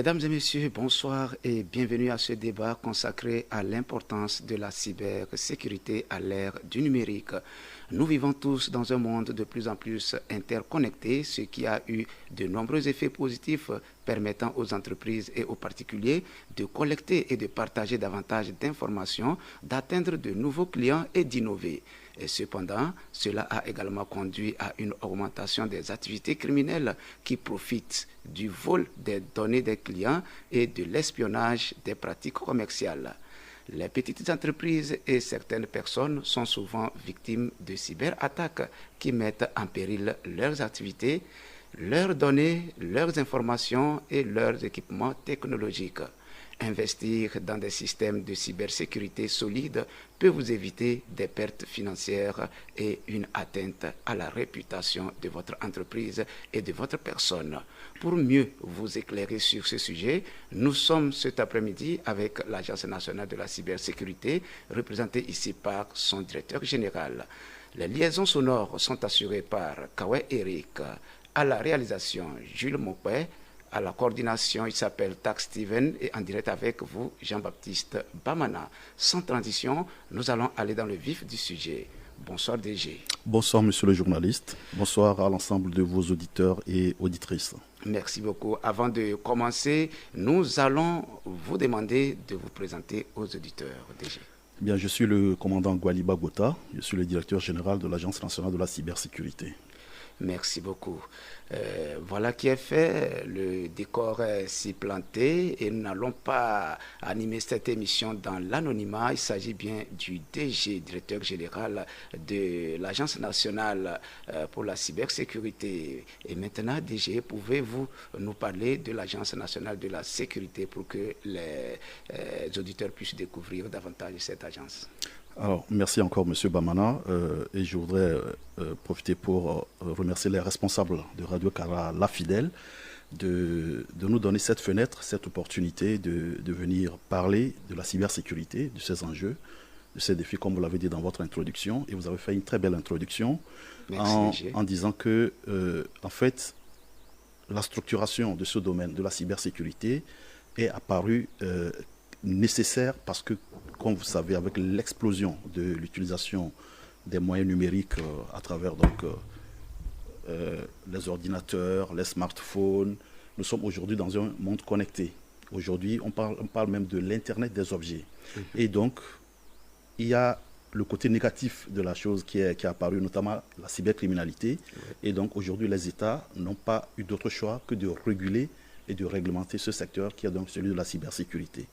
Mesdames et messieurs, bonsoir et bienvenue à ce débat consacré à l'importance de la cybersécurité à l'ère du numérique. Nous vivons tous dans un monde de plus en plus interconnecté, ce qui a eu de nombreux effets positifs permettant aux entreprises et aux particuliers de collecter et de partager davantage d'informations, d'atteindre de nouveaux clients et d'innover. Et cependant, cela a également conduit à une augmentation des activités criminelles qui profitent du vol des données des clients et de l'espionnage des pratiques commerciales. Les petites entreprises et certaines personnes sont souvent victimes de cyberattaques qui mettent en péril leurs activités, leurs données, leurs informations et leurs équipements technologiques. Investir dans des systèmes de cybersécurité solides peut vous éviter des pertes financières et une atteinte à la réputation de votre entreprise et de votre personne. Pour mieux vous éclairer sur ce sujet, nous sommes cet après-midi avec l'Agence nationale de la cybersécurité, représentée ici par son directeur général. Les liaisons sonores sont assurées par Kawé Eric, à la réalisation Jules Mopé. À la coordination, il s'appelle Tax Steven et en direct avec vous, Jean-Baptiste Bamana. Sans transition, nous allons aller dans le vif du sujet. Bonsoir DG. Bonsoir monsieur le journaliste. Bonsoir à l'ensemble de vos auditeurs et auditrices. Merci beaucoup. Avant de commencer, nous allons vous demander de vous présenter aux auditeurs DG. Bien, je suis le commandant Gwaliba Gota. Je suis le directeur général de l'Agence nationale de la cybersécurité. Merci beaucoup. Voilà qui est fait, le décor est si planté et nous n'allons pas animer cette émission dans l'anonymat. Il s'agit bien du DG, directeur général de l'Agence nationale pour la cybersécurité. Et maintenant, DG, pouvez-vous nous parler de l'Agence nationale de la sécurité pour que les auditeurs puissent découvrir davantage cette agence? Alors, merci encore, M. Bamana, et je voudrais profiter pour remercier les responsables de Radio Kara La Fidèle de nous donner cette fenêtre, cette opportunité de venir parler de la cybersécurité, de ces enjeux, de ces défis, comme vous l'avez dit dans votre introduction, et vous avez fait une très belle introduction en disant que, en fait, la structuration de ce domaine de la cybersécurité est apparue nécessaire parce que, comme vous savez, avec l'explosion de l'utilisation des moyens numériques à travers les ordinateurs, les smartphones, nous sommes aujourd'hui dans un monde connecté. Aujourd'hui, on parle même de l'Internet des objets. Et donc, il y a le côté négatif de la chose qui est apparu, notamment la cybercriminalité. Et donc, aujourd'hui, les États n'ont pas eu d'autre choix que de réguler et de réglementer ce secteur qui est donc celui de la cybersécurité.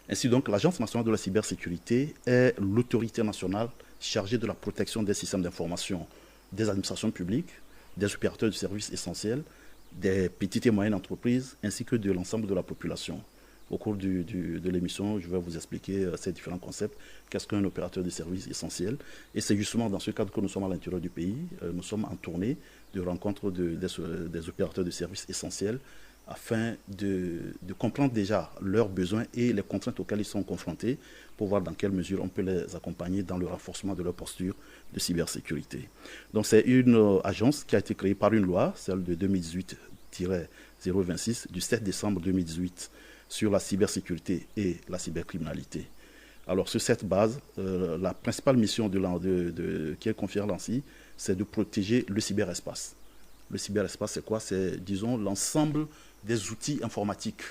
Ainsi donc, l'Agence nationale de la cybersécurité est l'autorité nationale chargée de la protection des systèmes d'information des administrations publiques, des opérateurs de services essentiels, des petites et moyennes entreprises, ainsi que de l'ensemble de la population. Au cours de l'émission, je vais vous expliquer ces différents concepts. Qu'est-ce qu'un opérateur de services essentiels? Et c'est justement dans ce cadre que nous sommes à l'intérieur du pays. Nous sommes en tournée de rencontres des opérateurs de services essentiels, afin de comprendre déjà leurs besoins et les contraintes auxquelles ils sont confrontés pour voir dans quelle mesure on peut les accompagner dans le renforcement de leur posture de cybersécurité. Donc c'est une agence qui a été créée par une loi, celle de 2018-026 du 7 décembre 2018 sur la cybersécurité et la cybercriminalité. Alors sur cette base, la principale mission qui est confiée à l'ANSSI, c'est de protéger le cyberespace. Le cyberespace, c'est quoi? C'est, disons, l'ensemble des outils informatiques,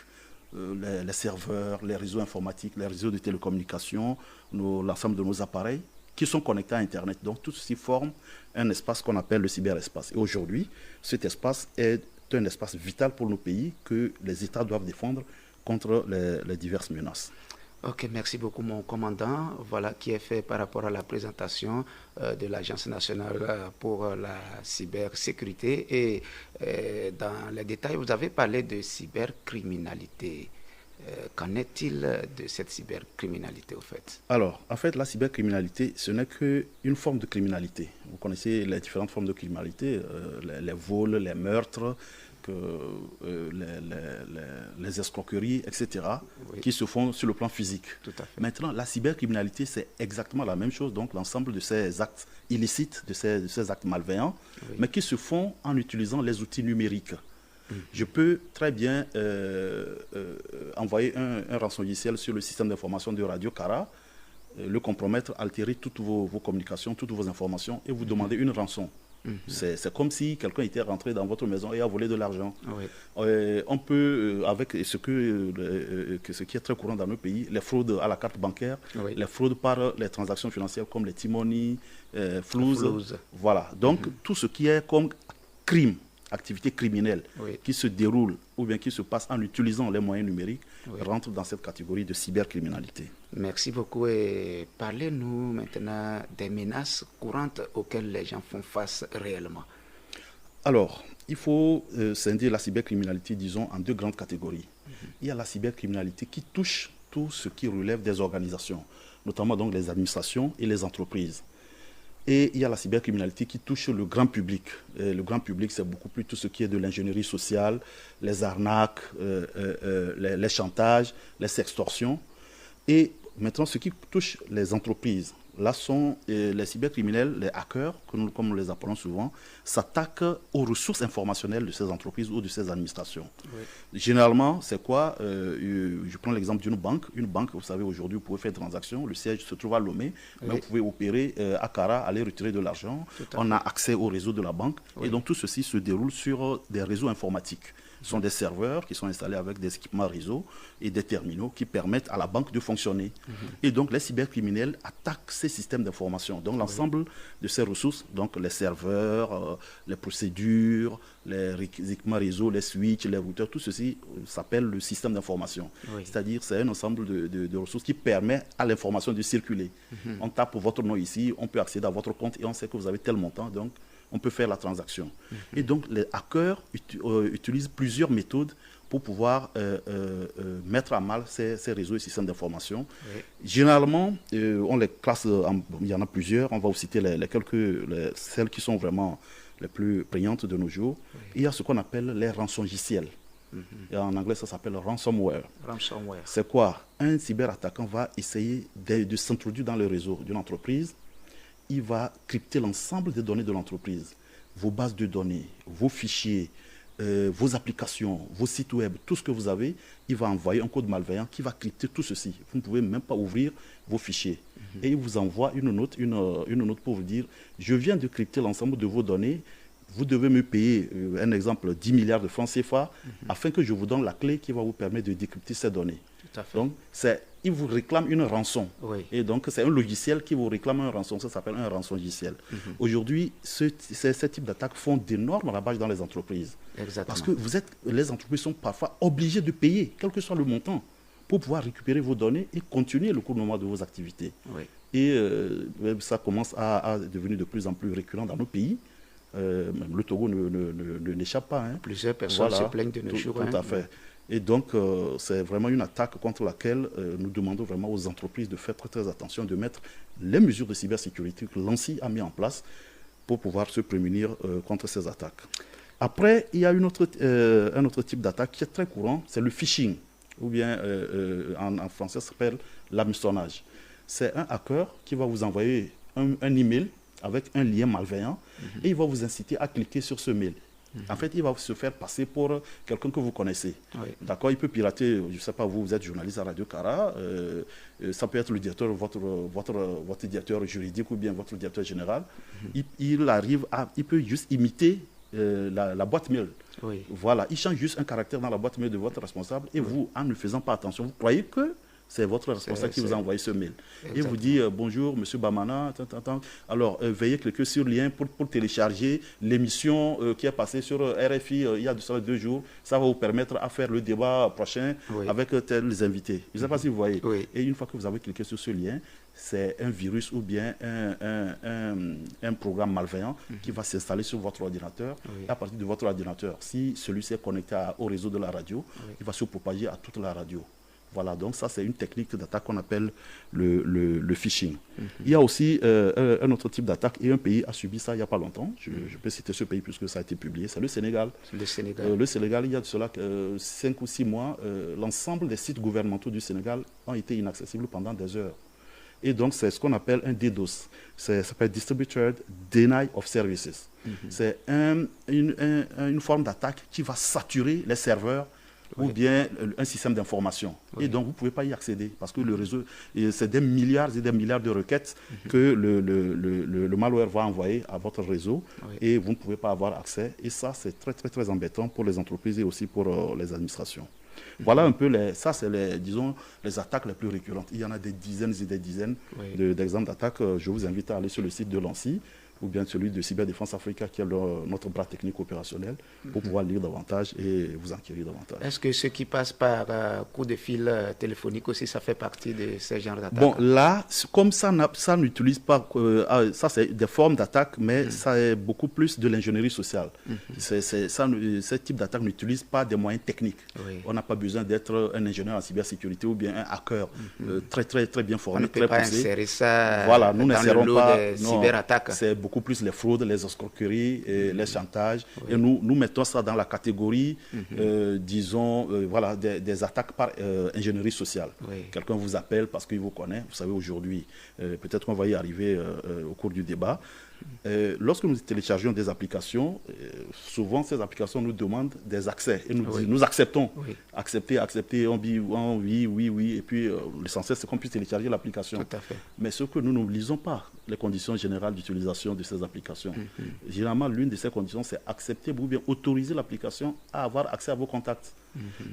les serveurs, les réseaux informatiques, les réseaux de télécommunications, l'ensemble de nos appareils qui sont connectés à Internet. Donc, tout ceci forme un espace qu'on appelle le cyberespace. Et aujourd'hui, cet espace est un espace vital pour nos pays que les États doivent défendre contre les diverses menaces. Ok, merci beaucoup mon commandant. Voilà qui est fait par rapport à la présentation de l'Agence nationale pour la cybersécurité. Et dans les détails, vous avez parlé de cybercriminalité. Qu'en est-il de cette cybercriminalité au fait? Alors, en fait, la cybercriminalité, ce n'est qu'une forme de criminalité. Vous connaissez les différentes formes de criminalité, les vols, les meurtres, les escroqueries, etc., oui, qui se font sur le plan physique. Tout à fait. Maintenant, la cybercriminalité, c'est exactement la même chose, donc l'ensemble de ces actes illicites, de ces actes malveillants, oui, mais qui se font en utilisant les outils numériques. Je peux très bien envoyer un rançongiciel sur le système d'information de Radio Cara, le compromettre, altérer toutes vos communications, toutes vos informations et vous demander une rançon. C'est comme si quelqu'un était rentré dans votre maison et a volé de l'argent. On peut, avec ce qui est très courant dans nos pays, les fraudes à la carte bancaire, les fraudes par les transactions financières comme les Timoni, Flouze. Voilà. Donc, tout ce qui est comme crime, activité criminelle qui se déroule ou bien qui se passe en utilisant les moyens numériques rentre dans cette catégorie de cybercriminalité. Merci beaucoup et parlez-nous maintenant des menaces courantes auxquelles les gens font face réellement. Alors, il faut scinder la cybercriminalité, disons, en deux grandes catégories. Il y a la cybercriminalité qui touche tout ce qui relève des organisations, notamment donc les administrations et les entreprises. Et il y a la cybercriminalité qui touche le grand public. Et le grand public, c'est beaucoup plus tout ce qui est de l'ingénierie sociale, les arnaques, les chantages, les sextorsions. Et maintenant, ce qui touche les entreprises, là sont les cybercriminels, les hackers, comme nous les appelons souvent, s'attaquent aux ressources informationnelles de ces entreprises ou de ces administrations. Généralement, c'est quoi je prends l'exemple d'une banque. Une banque, vous savez, aujourd'hui, vous pouvez faire des transactions. Le siège se trouve à Lomé, mais vous pouvez opérer à Cara, aller retirer de l'argent. On a accès au réseau de la banque. Et donc, tout ceci se déroule sur des réseaux informatiques. Ce sont des serveurs qui sont installés avec des équipements réseau et des terminaux qui permettent à la banque de fonctionner. Et donc, les cybercriminels attaquent ces systèmes d'information. Donc, l'ensemble de ces ressources, donc les serveurs, les procédures, les équipements réseau, les switches, les routeurs, tout ceci s'appelle le système d'information. C'est-à-dire, c'est un ensemble de ressources qui permet à l'information de circuler. On tape votre nom ici, on peut accéder à votre compte et on sait que vous avez tel montant, donc on peut faire la transaction. Et donc, les hackers utilisent plusieurs méthodes pour pouvoir mettre à mal ces réseaux et systèmes d'information. Généralement, on les classe, il y en a plusieurs, on va vous citer celles qui sont vraiment les plus prégnantes de nos jours. Il y a ce qu'on appelle les rançongiciels. Et en anglais, ça s'appelle ransomware. C'est quoi? Un cyberattaquant va essayer de s'introduire dans le réseau d'une entreprise. Il va crypter l'ensemble des données de l'entreprise, vos bases de données, vos fichiers, vos applications, vos sites web, tout ce que vous avez. Il va envoyer un code malveillant qui va crypter tout ceci. Vous ne pouvez même pas ouvrir vos fichiers. Et il vous envoie une note pour vous dire, je viens de crypter l'ensemble de vos données, vous devez me payer, un exemple, 10 milliards de francs CFA, afin que je vous donne la clé qui va vous permettre de décrypter ces données. Donc, il vous réclame une rançon. Et donc, c'est un logiciel qui vous réclame un rançon. Ça s'appelle un rançongiciel. Aujourd'hui, ces types d'attaques font d'énormes ravages dans les entreprises. Parce que les entreprises sont parfois obligées de payer, quel que soit le montant, pour pouvoir récupérer vos données et continuer le cours normal de vos activités. Et ça commence à devenir de plus en plus récurrent dans nos pays. Même le Togo n'échappe pas. Plusieurs personnes se plaignent de nos jours. Tout à fait. Et donc, c'est vraiment une attaque contre laquelle nous demandons vraiment aux entreprises de faire très, très attention, de mettre les mesures de cybersécurité que l'ANSSI a mis en place pour pouvoir se prémunir contre ces attaques. Après, il y a un autre type d'attaque qui est très courant, c'est le phishing, ou bien en français, ça s'appelle l'hameçonnage. C'est un hacker qui va vous envoyer un email avec un lien malveillant et il va vous inciter à cliquer sur ce mail. En fait, il va se faire passer pour quelqu'un que vous connaissez. D'accord, il peut pirater, je ne sais pas, vous êtes journaliste à Radio Cara, ça peut être le directeur, votre directeur juridique ou bien votre directeur général. Il peut juste imiter la boîte mail. Voilà, il change juste un caractère dans la boîte mail de votre responsable et vous, en ne faisant pas attention, vous croyez que c'est votre responsable qui vous a envoyé ce mail. Et vous dit bonjour, monsieur Bamana. Alors, veuillez cliquer sur le lien pour télécharger l'émission qui est passée sur RFI il y a de cela 2 jours. Ça va vous permettre à faire le débat prochain avec tels invités. Je ne sais pas si vous voyez. Et une fois que vous avez cliqué sur ce lien, c'est un virus ou bien un programme malveillant qui va s'installer sur votre ordinateur. Et à partir de votre ordinateur, si celui-ci est connecté au réseau de la radio, il va se propager à toute la radio. Voilà, donc ça c'est une technique d'attaque qu'on appelle le phishing. Il y a aussi un autre type d'attaque et un pays a subi ça il n'y a pas longtemps. Je peux citer ce pays puisque ça a été publié, c'est le Sénégal. Le Sénégal, il y a de cela 5 ou 6 mois, l'ensemble des sites gouvernementaux du Sénégal ont été inaccessibles pendant des heures. Et donc, c'est ce qu'on appelle un DDoS. Ça s'appelle Distributed Denial of Services. C'est une forme d'attaque qui va saturer les serveurs ou bien un système d'information. Et donc, vous ne pouvez pas y accéder parce que le réseau, c'est des milliards et des milliards de requêtes que le malware va envoyer à votre réseau et vous ne pouvez pas avoir accès. Et ça, c'est très, très, très embêtant pour les entreprises et aussi pour les administrations. Voilà un peu, ça c'est disons, les attaques les plus récurrentes. Il y en a des dizaines et des dizaines d'exemples d'attaques. Je vous invite à aller sur le site de l'ANSSI ou bien celui de Cyberdéfense Africa, qui est notre bras technique opérationnel, pour pouvoir lire davantage et vous enquérir davantage. Est-ce que ceux qui passent par coup de fil téléphonique aussi, ça fait partie de ces genres d'attaques? Bon, là, comme ça n'utilise pas, ça c'est des formes d'attaque, mais ça est beaucoup plus de l'ingénierie sociale. Ce type d'attaque n'utilise pas des moyens techniques. On n'a pas besoin d'être un ingénieur en cybersécurité ou bien un hacker très, très, très bien formé. On ne peut pas insérer ça voilà, nous dans le lot des cyberattaques. C'est beaucoup plus les fraudes, les escroqueries, et les chantages. Et nous mettons ça dans la catégorie, disons, voilà, des attaques par ingénierie sociale. Quelqu'un vous appelle parce qu'il vous connaît. Vous savez, aujourd'hui, peut-être qu'on va y arriver au cours du débat. Lorsque nous téléchargeons des applications, souvent ces applications nous demandent des accès et nous acceptons. Accepter, on dit oui, et puis l'essentiel c'est qu'on puisse télécharger l'application. Mais ce que nous n'oublions pas, les conditions générales d'utilisation de ces applications. Généralement, l'une de ces conditions, c'est accepter ou bien autoriser l'application à avoir accès à vos contacts.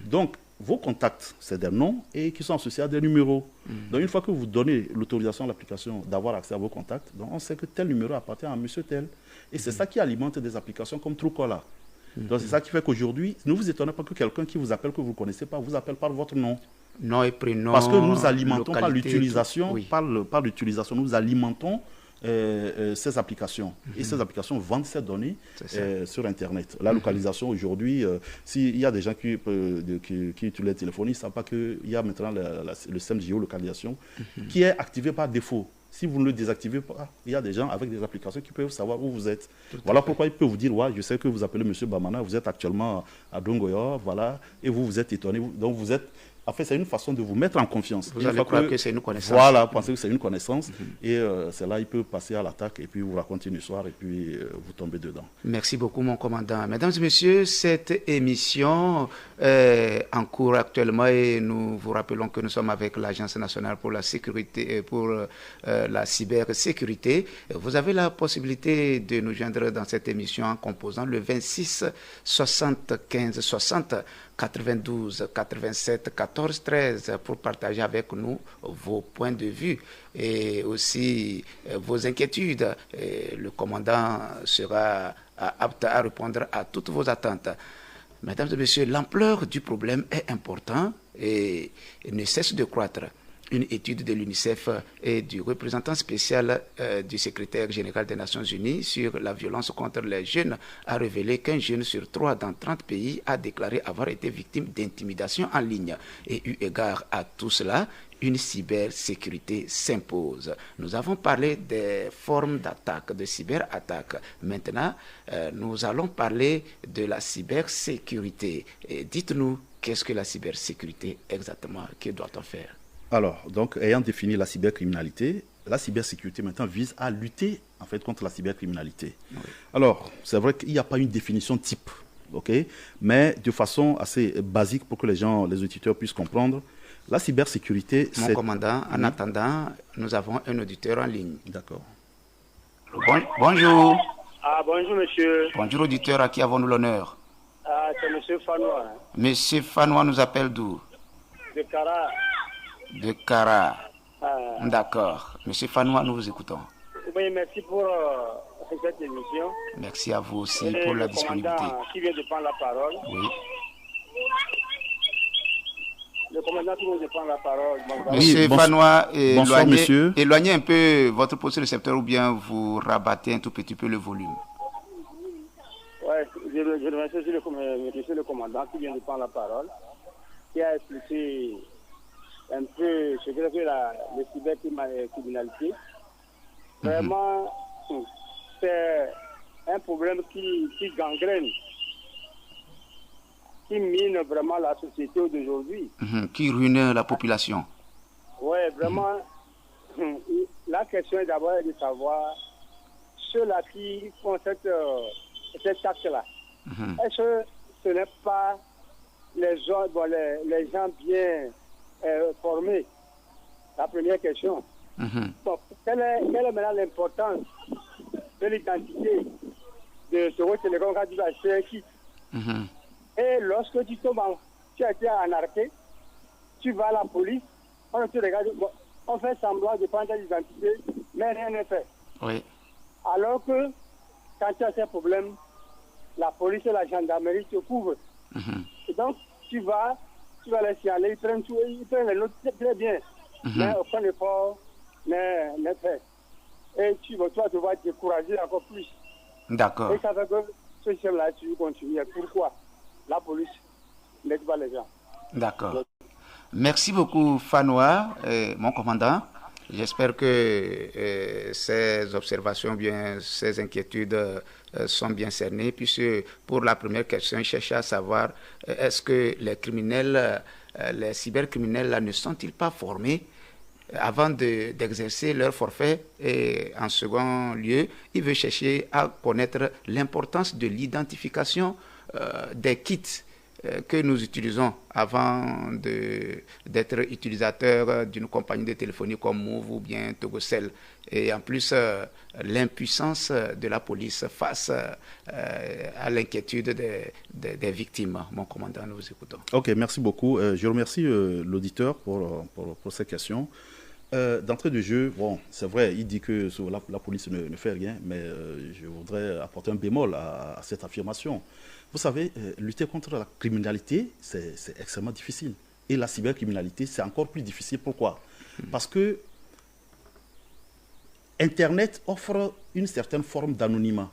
Donc, vos contacts, c'est des noms et qui sont associés à des numéros. Donc, une fois que vous donnez l'autorisation à l'application d'avoir accès à vos contacts, donc on sait que tel numéro appartient à monsieur tel. Et c'est ça qui alimente des applications comme Truecaller. Donc, c'est ça qui fait qu'aujourd'hui, ne vous étonnez pas que quelqu'un qui vous appelle, que vous ne connaissez pas, vous appelle par votre nom. Nom et prénom. Parce que nous alimentons par l'utilisation, par l'utilisation, nous alimentons ces applications. Et ces applications vendent ces données sur Internet. La localisation aujourd'hui, s'il y a des gens qui utilisent les téléphones, ils ne savent pas qu'il y a maintenant le système de géolocalisation qui est activé par défaut. Si vous ne le désactivez pas, il y a des gens avec des applications qui peuvent savoir où vous êtes. Voilà pourquoi ils peuvent vous dire, je sais que vous appelez M. Bamana, vous êtes actuellement à Dongoyor, voilà, et vous êtes étonné. Donc vous êtes... En fait, c'est une façon de vous mettre en confiance. Vous allez croire que c'est une connaissance. Voilà, pensez que c'est une connaissance. Et c'est là il peut passer à l'attaque et puis vous raconter une histoire et puis vous tombez dedans. Merci beaucoup, mon commandant. Mesdames et messieurs, cette émission est en cours actuellement et nous vous rappelons que nous sommes avec l'Agence nationale pour la sécurité, pour la cybersécurité. Vous avez la possibilité de nous joindre dans cette émission en composant le 26 75 60 92 87 14 13 pour partager avec nous vos points de vue et aussi vos inquiétudes. Et le commandant sera apte à répondre à toutes vos attentes. Mesdames et messieurs, l'ampleur du problème est importante et ne cesse de croître. Une étude de l'UNICEF et du représentant spécial du secrétaire général des Nations Unies sur la violence contre les jeunes a révélé qu'un jeune sur 3 dans 30 pays a déclaré avoir été victime d'intimidation en ligne. Et eu égard à tout cela, une cybersécurité s'impose. Nous avons parlé des formes d'attaque, de cyberattaque. Maintenant, nous allons parler de la cybersécurité. Dites-nous, qu'est-ce que la cybersécurité exactement? Que doit-on faire? Alors, donc, ayant défini la cybercriminalité maintenant vise à lutter en fait contre la cybercriminalité. Alors, c'est vrai qu'il n'y a pas une définition type, mais de façon assez basique pour que les auditeurs puissent comprendre, la cybersécurité... Mon commandant, en attendant, nous avons un auditeur en ligne. D'accord. Bonjour. Bonjour, monsieur. Bonjour, auditeur, à qui avons-nous l'honneur? C'est monsieur Fanois. Monsieur Fanois nous appelle d'où? De Cara. De Cara. D'accord. Monsieur Fanois, nous vous écoutons. Oui, merci pour cette émission. Merci à vous aussi pour la disponibilité. Qui vient de prendre la parole. Oui. Le commandant qui vient de prendre la parole. Monsieur Fanois, monsieur. Éloignez un peu votre poste récepteur ou bien vous rabattez un tout petit peu le volume. Oui, je remercie le commandant qui vient de prendre la parole, qui a expliqué un peu ce que c'est la cybercriminalité. Vraiment, c'est un problème qui gangrène, qui mine vraiment la société d'aujourd'hui. Qui ruine la population. Oui, vraiment, La question est d'abord de savoir ceux-là qui font cet acte-là. Est-ce que ce n'est pas les gens bien formés? La première question. Bon, quelle est maintenant l'importance de l'identité de ce téléphone quand tu vas acheter un kit? Et lorsque tu as été arnaqué, tu vas à la police, on te regarde, bon, on fait semblant de prendre l'identité, mais rien n'est fait. Oui. Alors que quand tu as ces problèmes, la police et la gendarmerie te couvrent. Et donc, tu vas les signaler, ils prennent les notes très bien, mais aucun effort n'est fait. Et tu vas devoir te décourager encore plus. D'accord. Et ça fait que ce système-là, tu continues. Pourquoi la police n'aide pas les gens? D'accord. Merci beaucoup, Fanois, mon commandant. J'espère que ces observations, bien, ces inquiétudes sont bien cernées, puisque pour la première question, je cherchais à savoir est-ce que les criminels, les cybercriminels, ne sont-ils pas formés avant d'exercer leur forfait? Et en second lieu, il veut chercher à connaître l'importance de l'identification des kits que nous utilisons avant d'être utilisateurs d'une compagnie de téléphonie comme Move ou bien Togocel. Et en plus, l'impuissance de la police face à l'inquiétude des victimes. Mon commandant, nous vous écoutons. Ok, merci beaucoup. Je remercie l'auditeur pour cette question. D'entrée de jeu, bon, c'est vrai, il dit que la police ne fait rien, mais je voudrais apporter un bémol à cette affirmation. Vous savez, lutter contre la criminalité, c'est extrêmement difficile. Et la cybercriminalité, c'est encore plus difficile. Pourquoi? Parce que Internet offre une certaine forme d'anonymat.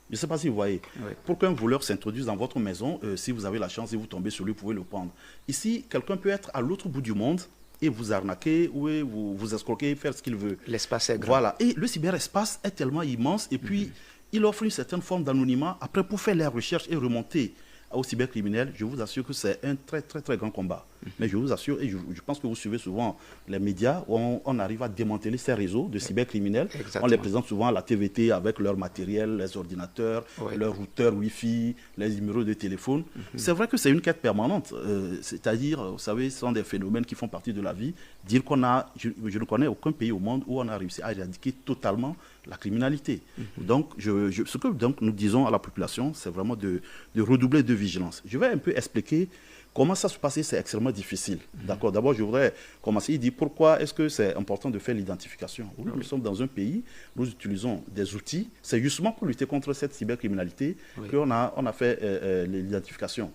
Je ne sais pas si vous voyez. Oui. Pour qu'un voleur s'introduise dans votre maison, si vous avez la chance et vous tombez sur lui, vous pouvez le prendre. Ici, quelqu'un peut être à l'autre bout du monde et vous arnaquer ou vous escroquer, faire ce qu'il veut. L'espace est grand. Voilà. Et le cyberespace est tellement immense et puis il offre une certaine forme d'anonymat. Après, pour faire les recherches et remonter aux cybercriminels, je vous assure que c'est un très, très, très grand combat. Mais je vous assure, et je pense que vous suivez souvent les médias, où on arrive à démanteler ces réseaux de cybercriminels. Exactement. On les présente souvent à la TVT avec leur matériel, les ordinateurs, leurs routeurs Wi-Fi, les numéros de téléphone. C'est vrai que c'est une quête permanente. C'est-à-dire, vous savez, ce sont des phénomènes qui font partie de la vie. Dire qu'on a, je ne connais aucun pays au monde où on a réussi à éradiquer totalement la criminalité. Donc, ce que nous disons à la population, c'est vraiment de redoubler de vigilance. Je vais un peu expliquer comment ça se passe. C'est extrêmement difficile. D'accord. D'abord, je voudrais commencer. Il dit pourquoi est-ce que c'est important de faire l'identification? Oui, nous sommes dans un pays, nous utilisons des outils. C'est justement pour lutter contre cette cybercriminalité qu'on a fait l'identification.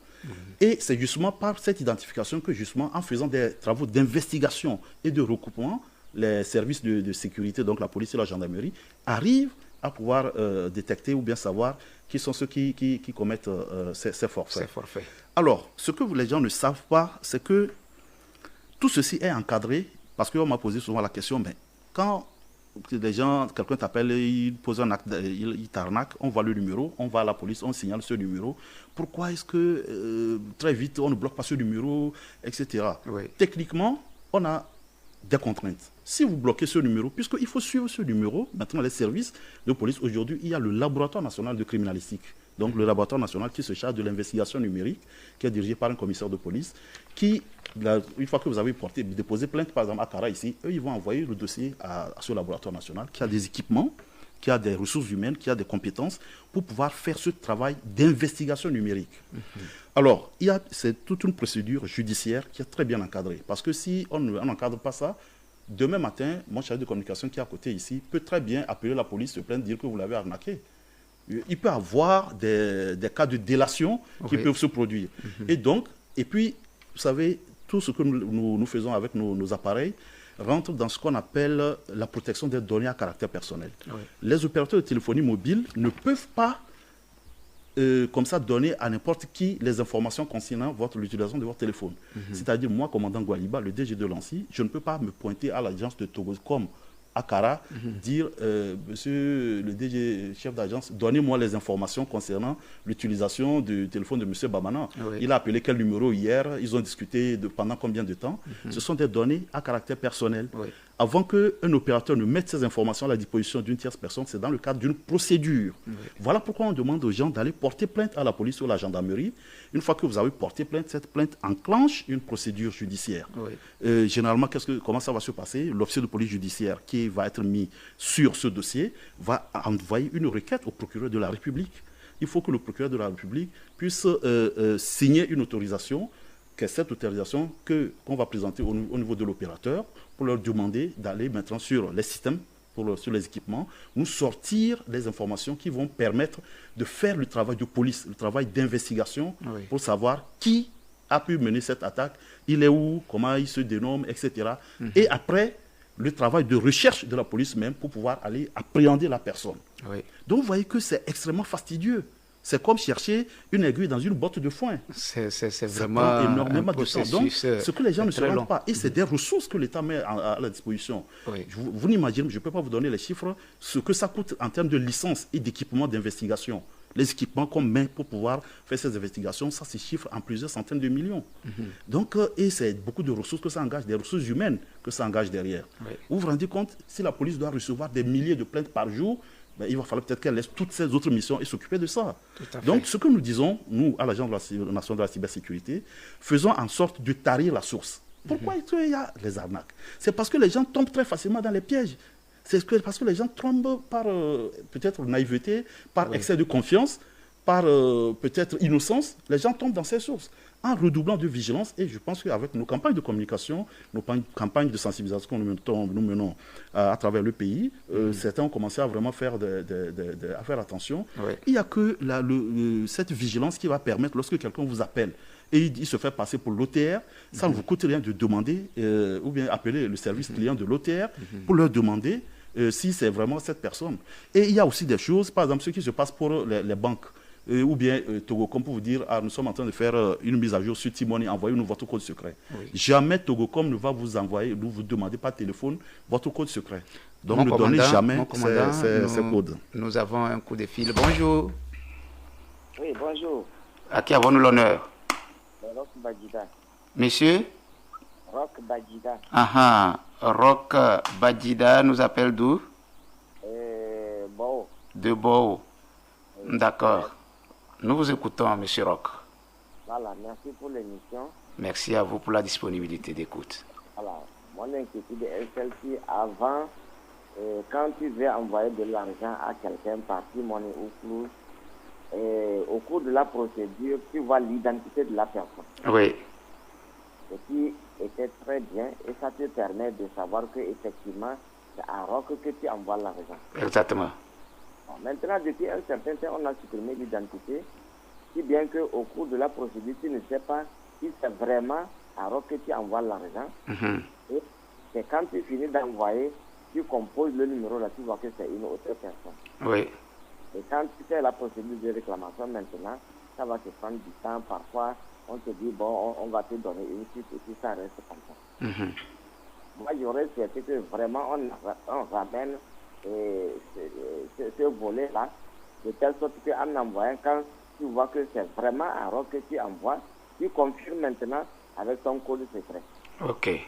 Et c'est justement par cette identification que, justement, en faisant des travaux d'investigation et de recoupement, les services de sécurité, donc la police et la gendarmerie, arrivent à pouvoir détecter ou bien savoir qui sont ceux qui commettent ces forfaits. Alors, ce que les gens ne savent pas, c'est que tout ceci est encadré, parce qu'on m'a posé souvent la question, mais quand quelqu'un t'appelle, il pose un acte, il t'arnaque, on voit le numéro, on va à la police, on signale ce numéro. Pourquoi est-ce que très vite on ne bloque pas ce numéro, etc. Techniquement, on a des contraintes. Si vous bloquez ce numéro, puisqu'il faut suivre ce numéro, maintenant les services de police, aujourd'hui, il y a le laboratoire national de criminalistique. Donc le laboratoire national qui se charge de l'investigation numérique, qui est dirigé par un commissaire de police, qui, une fois que vous avez déposé plainte, par exemple à Kara ici, eux, ils vont envoyer le dossier à ce laboratoire national qui a des équipements, qui a des ressources humaines, qui a des compétences pour pouvoir faire ce travail d'investigation numérique. Alors, c'est toute une procédure judiciaire qui est très bien encadrée. Parce que si on n'encadre pas ça, demain matin, mon chargé de communication qui est à côté ici peut très bien appeler la police, se plaindre, dire que vous l'avez arnaqué. Il peut y avoir des cas de délation qui peuvent se produire. Et puis, vous savez, tout ce que nous faisons avec nos appareils rentre dans ce qu'on appelle la protection des données à caractère personnel. Les opérateurs de téléphonie mobile ne peuvent pas comme ça donner à n'importe qui les informations concernant l'utilisation de votre téléphone. C'est-à-dire, moi, commandant Gualiba, le DG de l'ANSSI, je ne peux pas me pointer à l'agence de Togocom à Kara, dire monsieur le DG, chef d'agence, donnez-moi les informations concernant l'utilisation du téléphone de monsieur Bamana. Oui. Il a appelé quel numéro hier, ils ont discuté pendant combien de temps. Ce sont des données à caractère personnel. Oui. Avant qu'un opérateur ne mette ces informations à la disposition d'une tierce personne, c'est dans le cadre d'une procédure. Oui. Voilà pourquoi on demande aux gens d'aller porter plainte à la police ou à la gendarmerie. Une fois que vous avez porté plainte, cette plainte enclenche une procédure judiciaire. Oui. Généralement, comment ça va se passer? L'officier de police judiciaire qui va être mis sur ce dossier va envoyer une requête au procureur de la République. Il faut que le procureur de la République puisse signer une autorisation, que cette autorisation qu'on va présenter au niveau de l'opérateur pour leur demander d'aller maintenant sur les systèmes, sur les équipements, nous sortir les informations qui vont permettre de faire le travail de police, le travail d'investigation, oui, pour savoir qui a pu mener cette attaque, il est où, comment il se dénomme, etc. Et après, le travail de recherche de la police même pour pouvoir aller appréhender la personne. Oui. Donc vous voyez que c'est extrêmement fastidieux. C'est comme chercher une aiguille dans une botte de foin. C'est vraiment ça prend énormément de temps. Donc, ce que les gens ne se rendent long. pas, et c'est des ressources que l'État met à la disposition. Oui. Vous n'imaginez, je ne peux pas vous donner les chiffres, ce que ça coûte en termes de licence et d'équipement d'investigation. Les équipements qu'on met pour pouvoir faire ces investigations, ça se chiffre en plusieurs centaines de millions. Donc, et c'est beaucoup de ressources que ça engage, des ressources humaines que ça engage derrière. Oui. Vous vous rendez compte, si la police doit recevoir des milliers de plaintes par jour, ben, il va falloir peut-être qu'elle laisse toutes ces autres missions et s'occuper de ça. Donc, ce que nous disons, nous, à l'Agence nationale de la cybersécurité, faisons en sorte de tarir la source. Pourquoi il y a les arnaques? C'est parce que les gens tombent très facilement dans les pièges. C'est parce que les gens tombent par peut-être naïveté, par excès de confiance, par peut-être innocence. Les gens tombent dans ces sources. En redoublant de vigilance, et je pense qu'avec nos campagnes de communication, nos campagnes de sensibilisation que nous menons à travers le pays, certains ont commencé à vraiment faire, à faire attention. Oui. Il n'y a que cette vigilance qui va permettre, lorsque quelqu'un vous appelle et il se fait passer pour l'OTR, ça ne vous coûte rien de demander, ou bien appeler le service client de l'OTR pour leur demander si c'est vraiment cette personne. Et il y a aussi des choses, par exemple, ce qui se passe pour les banques. Ou bien Togocom pour vous dire, nous sommes en train de faire une mise à jour sur T-Money, envoyez-nous votre code secret. Oui. Jamais Togocom ne va vous envoyer, ne vous demander par téléphone votre code secret. Donc ne donnez jamais ces codes. Nous avons un coup de fil. Bonjour. Oui, bonjour. À qui avons-nous l'honneur? Rock Badjida. Monsieur? Rock Badjida. Ah, Rock Badjida nous appelle d'où? Bao. De Bao. Oui. D'accord. Nous vous écoutons, M. Rock. Voilà, merci pour l'émission. Merci à vous pour la disponibilité d'écoute. Voilà, mon inquiétude est celle-ci. Avant, quand tu veux envoyer de l'argent à quelqu'un par T-Money ou Plus, au cours de la procédure, tu vois l'identité de la personne. Oui. Ce qui était très bien, et ça te permet de savoir qu'effectivement, c'est à Rock que tu envoies l'argent. Exactement. Maintenant, depuis un certain temps, on a supprimé l'identité, si bien qu'au cours de la procédure, tu ne sais pas si c'est vraiment à Rock que tu envoies l'argent. Et c'est quand tu finis d'envoyer, tu composes le numéro là, tu vois que c'est une autre personne. Oui. Et quand tu fais la procédure de réclamation maintenant, ça va te prendre du temps. Parfois, on te dit, bon, on va te donner une suite et puis ça reste comme ça. Moi, j'aurais souhaité que vraiment on ramène ce volet-là, de telle sorte qu'en envoyant, quand tu vois que c'est vraiment un rock que tu envoies, tu confirmes maintenant avec ton code secret. Ok.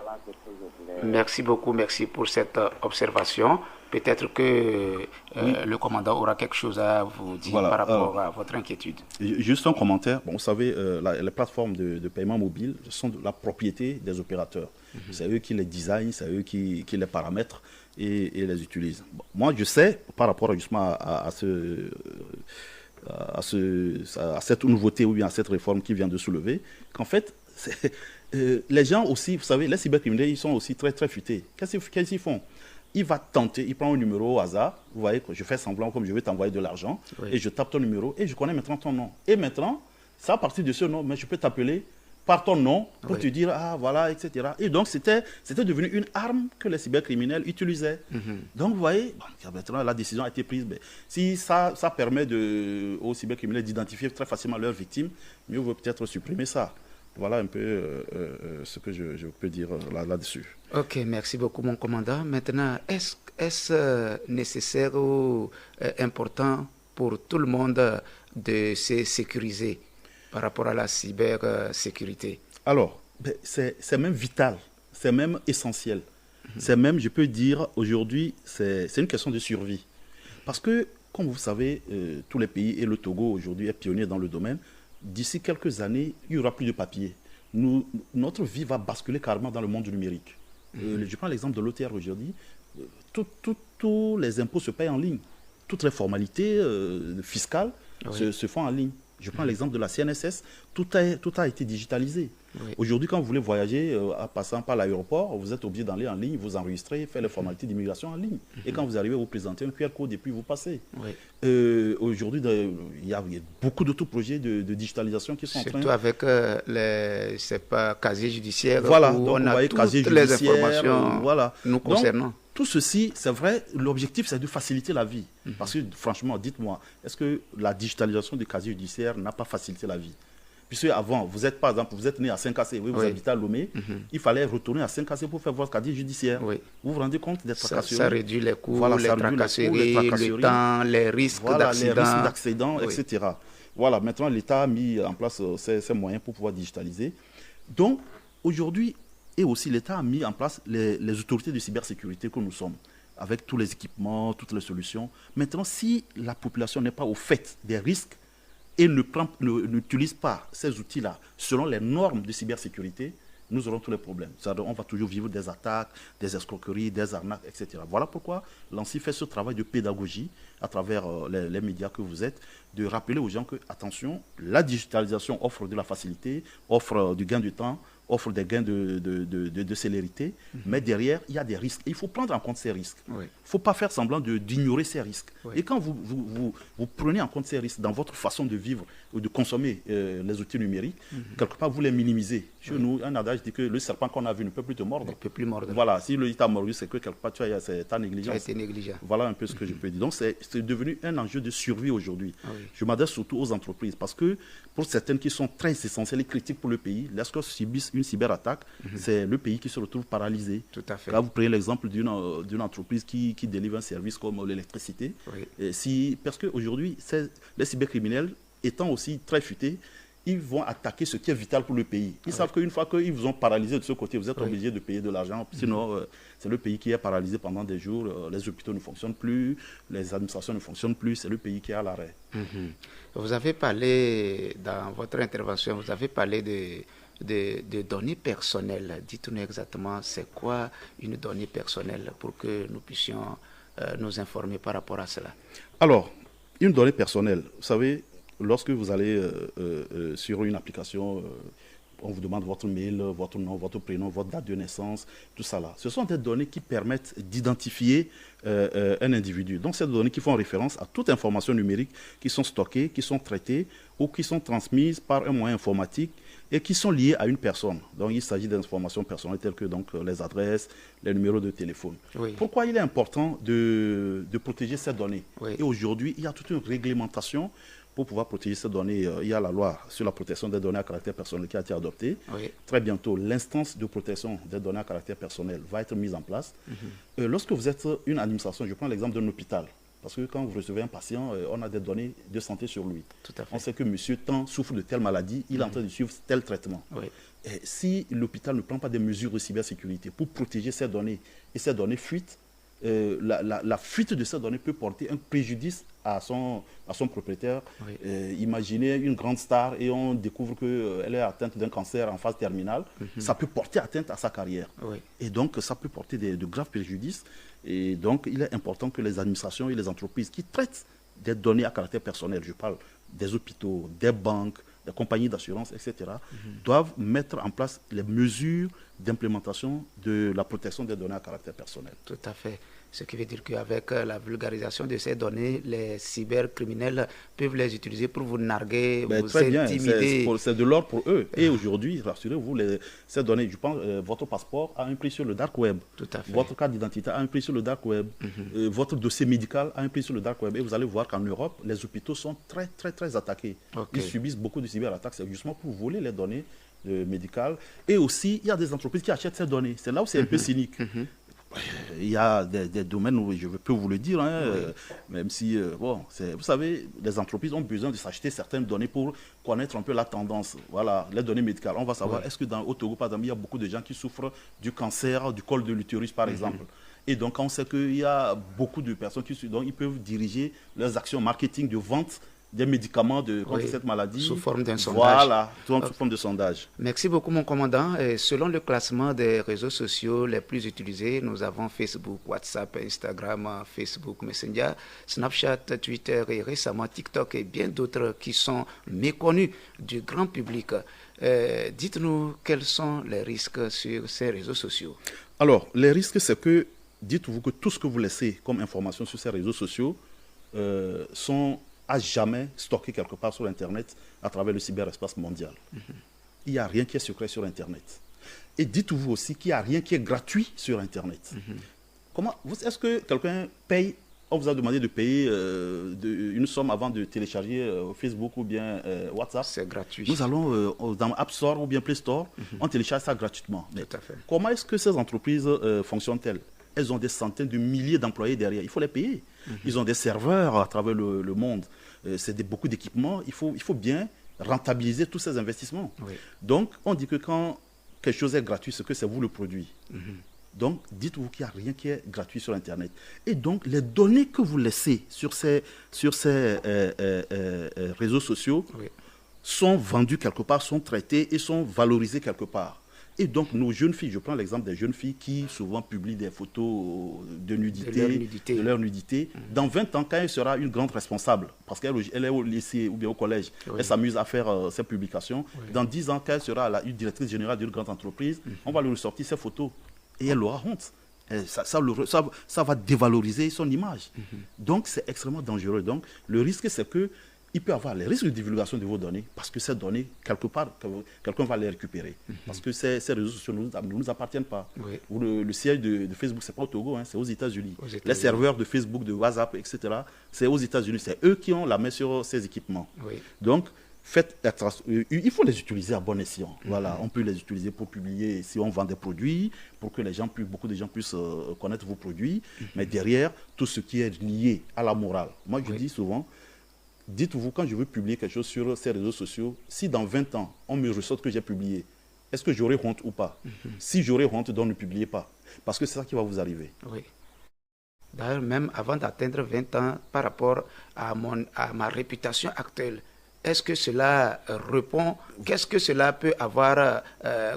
Voilà ce que je voulais. Merci beaucoup, merci pour cette observation. Peut-être que le commandant aura quelque chose à vous dire par rapport à votre inquiétude. Juste un commentaire. Bon, vous savez, les plateformes de paiement mobile sont de la propriété des opérateurs. C'est eux qui les designent, c'est eux qui les paramètrent et les utilisent. Bon, moi, je sais, par rapport justement à cette nouveauté ou bien à cette réforme qui vient de soulever, qu'en fait, les gens aussi, vous savez, les cybercriminels, ils sont aussi très, très futés. Qu'est-ce qu'ils font? Il va tenter, il prend un numéro au hasard, vous voyez, je fais semblant comme je vais t'envoyer de l'argent, et je tape ton numéro, et je connais maintenant ton nom. Et maintenant, c'est à partir de ce nom, mais je peux t'appeler par ton nom pour te dire, ah voilà, etc. Et donc, c'était devenu une arme que les cybercriminels utilisaient. Donc, vous voyez, maintenant, la décision a été prise. Mais si ça permet aux cybercriminels d'identifier très facilement leurs victimes, mieux vaut peut-être supprimer ça. Voilà un peu ce que je peux dire là-dessus. Ok, merci beaucoup mon commandant. Maintenant, est-ce nécessaire ou important pour tout le monde de se sécuriser par rapport à la cybersécurité? Alors, c'est même vital, c'est même essentiel. C'est même, je peux dire, aujourd'hui, c'est une question de survie. Parce que, comme vous savez, tous les pays, et le Togo aujourd'hui est pionnier dans le domaine, d'ici quelques années, il n'y aura plus de papier. Notre vie va basculer carrément dans le monde du numérique. Je prends l'exemple de l'OTR aujourd'hui. Tous les impôts se payent en ligne. Toutes les formalités fiscales se font en ligne. Je prends l'exemple de la CNSS, tout a été digitalisé. Oui. Aujourd'hui, quand vous voulez voyager en passant par l'aéroport, vous êtes obligé d'aller en ligne, vous enregistrer, faire les formalités d'immigration en ligne. Et quand vous arrivez, vous présentez un QR code et puis vous passez. Oui. Aujourd'hui, il y a beaucoup d'autres projets de digitalisation qui sont en train... Surtout avec les casiers judiciaires, voilà, où donc on a toutes les informations nous concernant. Donc, tout ceci, c'est vrai, l'objectif, c'est de faciliter la vie. Parce que, franchement, dites-moi, est-ce que la digitalisation du casier judiciaire n'a pas facilité la vie? Puisque avant, vous êtes, par exemple, vous êtes né à Saint-Cassé, vous habitez à Lomé, il fallait retourner à Saint-Cassé pour faire votre casier judiciaire. Vous vous rendez compte des tracasseries? Ça réduit les coûts, les tracasseries, le temps, les risques d'accident, etc. Voilà, maintenant, l'État a mis en place ces moyens pour pouvoir digitaliser. Donc, aujourd'hui, et aussi l'État a mis en place les autorités de cybersécurité que nous sommes, avec tous les équipements, toutes les solutions. Maintenant, si la population n'est pas au fait des risques, et n'utilise pas ces outils-là selon les normes de cybersécurité, nous aurons tous les problèmes. On va toujours vivre des attaques, des escroqueries, des arnaques, etc. Voilà pourquoi l'ANSSI fait ce travail de pédagogie à travers les médias que vous êtes, de rappeler aux gens que, attention, la digitalisation offre de la facilité, offre du gain de temps, offre des gains de célérité, mais derrière, il y a des risques. Et il faut prendre en compte ces risques. Il ne faut pas faire semblant d'ignorer ces risques. Et quand vous prenez en compte ces risques dans votre façon de vivre ou de consommer les outils numériques, quelque part, vous les minimisez. Chez nous, un adage dit que le serpent qu'on a vu ne peut plus te mordre. Ne peut plus mordre. Voilà, si il t'a mordu, c'est que quelque part, c'est ta négligence. Tu as été négligent. Voilà un peu ce que je peux dire. Donc, c'est devenu un enjeu de survie aujourd'hui. Je m'adresse surtout aux entreprises parce que pour certaines qui sont très essentielles et critiques pour le pays, lorsqu'elles subissent une cyberattaque, c'est le pays qui se retrouve paralysé. Tout à fait. Là, vous prenez l'exemple d'une entreprise qui délivre un service comme l'électricité. Parce qu'aujourd'hui, les cybercriminels étant aussi très futés, ils vont attaquer ce qui est vital pour le pays. Ils savent qu'une fois qu'ils vous ont paralysé de ce côté, vous êtes obligé de payer de l'argent. Sinon, c'est le pays qui est paralysé pendant des jours. Les hôpitaux ne fonctionnent plus, les administrations ne fonctionnent plus. C'est le pays qui est à l'arrêt. Vous avez parlé, dans votre intervention, vous avez parlé de données personnelles. Dites-nous exactement, c'est quoi une donnée personnelle pour que nous puissions nous informer par rapport à cela? Alors, une donnée personnelle, vous savez, lorsque vous allez sur une application, on vous demande votre mail, votre nom, votre prénom, votre date de naissance, tout ça là. Ce sont des données qui permettent d'identifier un individu. Donc, c'est des données qui font référence à toute information numérique qui sont stockées, qui sont traitées ou qui sont transmises par un moyen informatique et qui sont liées à une personne. Donc, il s'agit d'informations personnelles telles que donc, les adresses, les numéros de téléphone. Pourquoi il est important de protéger ces données? Et aujourd'hui, il y a toute une réglementation pour pouvoir protéger ces données. Il y a la loi sur la protection des données à caractère personnel qui a été adoptée. Très bientôt, l'instance de protection des données à caractère personnel va être mise en place. Lorsque vous êtes une administration, je prends l'exemple d'un hôpital, parce que quand vous recevez un patient, on a des données de santé sur lui. On sait que monsieur Tant souffre de telle maladie, il est en train de suivre tel traitement. Et si l'hôpital ne prend pas des mesures de cybersécurité pour protéger ces données, et ces données fuitent, la fuite de ces données peut porter un préjudice à son propriétaire. Imaginez une grande star et on découvre qu'elle est atteinte d'un cancer en phase terminale. Ça peut porter atteinte à sa carrière. Et donc, ça peut porter de graves préjudices. Et donc, il est important que les administrations et les entreprises qui traitent des données à caractère personnel, je parle des hôpitaux, des banques, des compagnies d'assurance, etc., doivent mettre en place les mesures d'implémentation de la protection des données à caractère personnel. Tout à fait. Ce qui veut dire qu'avec la vulgarisation de ces données, les cybercriminels peuvent les utiliser pour vous narguer, vous très intimider. Bien, c'est de l'or pour eux. Et aujourd'hui, rassurez-vous, ces données, je pense, votre passeport a un prix sur le dark web. Tout à fait. Votre carte d'identité a un prix sur le dark web. Votre dossier médical a un prix sur le dark web. Et vous allez voir qu'en Europe, les hôpitaux sont très, très, très attaqués. Ils subissent beaucoup de cyberattaques. C'est justement pour voler les données médicales. Et aussi, il y a des entreprises qui achètent ces données. C'est là où c'est un peu cynique. Il y a des domaines où je peux vous le dire, même si, vous savez, les entreprises ont besoin de s'acheter certaines données pour connaître un peu la tendance. Voilà, les données médicales. On va savoir, est-ce que au Togo, par exemple, il y a beaucoup de gens qui souffrent du cancer, du col de l'utérus, par exemple. Et donc, on sait qu'il y a beaucoup de personnes donc ils peuvent diriger leurs actions marketing de vente des médicaments contre cette maladie. Sous forme d'un sondage. Voilà, sous forme de sondage. Merci beaucoup, mon commandant. Et selon le classement des réseaux sociaux les plus utilisés, nous avons Facebook, WhatsApp, Instagram, Facebook, Messenger, Snapchat, Twitter et récemment TikTok et bien d'autres qui sont méconnus du grand public. Dites-nous quels sont les risques sur ces réseaux sociaux. Alors, les risques, c'est que, dites-vous que tout ce que vous laissez comme information sur ces réseaux sociaux sont à jamais stocké quelque part sur Internet à travers le cyberespace mondial. Il n'y a rien qui est secret sur Internet. Et dites-vous aussi qu'il n'y a rien qui est gratuit sur Internet. Est-ce que quelqu'un paye, on vous a demandé de payer une somme avant de télécharger Facebook ou bien WhatsApp? C'est gratuit. Nous allons dans App Store ou bien Play Store, on télécharge ça gratuitement. Mais tout à fait. Comment est-ce que ces entreprises fonctionnent-elles? Elles ont des centaines de milliers d'employés derrière. Il faut les payer. Ils ont des serveurs à travers le monde. C'est beaucoup d'équipements. Il faut bien rentabiliser tous ces investissements. Donc, on dit que quand quelque chose est gratuit, c'est que c'est vous le produit. Donc, dites-vous qu'il n'y a rien qui est gratuit sur Internet. Et donc, les données que vous laissez sur ces réseaux sociaux sont vendues quelque part, sont traitées et sont valorisées quelque part. Et donc, nos jeunes filles, je prends l'exemple des jeunes filles qui souvent publient des photos de nudité, de leur nudité. Dans 20 ans, quand elle sera une grande responsable, parce qu'elle est au lycée ou bien au collège, elle s'amuse à faire ces publications. Dans 10 ans, quand elle sera une directrice générale d'une grande entreprise, on va lui ressortir ces photos et elle aura honte. Et ça va dévaloriser son image. Donc, c'est extrêmement dangereux. Donc, le risque, c'est que il peut y avoir les risques de divulgation de vos données parce que ces données, quelque part, quelqu'un va les récupérer. Parce que ces réseaux sociaux ne nous appartiennent pas. Le siège de Facebook, ce n'est pas au Togo, c'est aux États-Unis. Les serveurs de Facebook, de WhatsApp, etc., c'est aux États-Unis. C'est eux qui ont la main sur ces équipements. Donc, il faut les utiliser à bon escient. Voilà, on peut les utiliser pour publier si on vend des produits, pour que beaucoup de gens puissent connaître vos produits. Mais derrière, tout ce qui est lié à la morale. Moi, je dis souvent, dites-vous, quand je veux publier quelque chose sur ces réseaux sociaux, si dans 20 ans, on me ressort que j'ai publié, est-ce que j'aurai honte ou pas? Si j'aurai honte, donc ne publiez pas. Parce que c'est ça qui va vous arriver. D'ailleurs, même avant d'atteindre 20 ans, par rapport à ma réputation actuelle, est-ce que cela répond? Qu'est-ce que cela peut avoir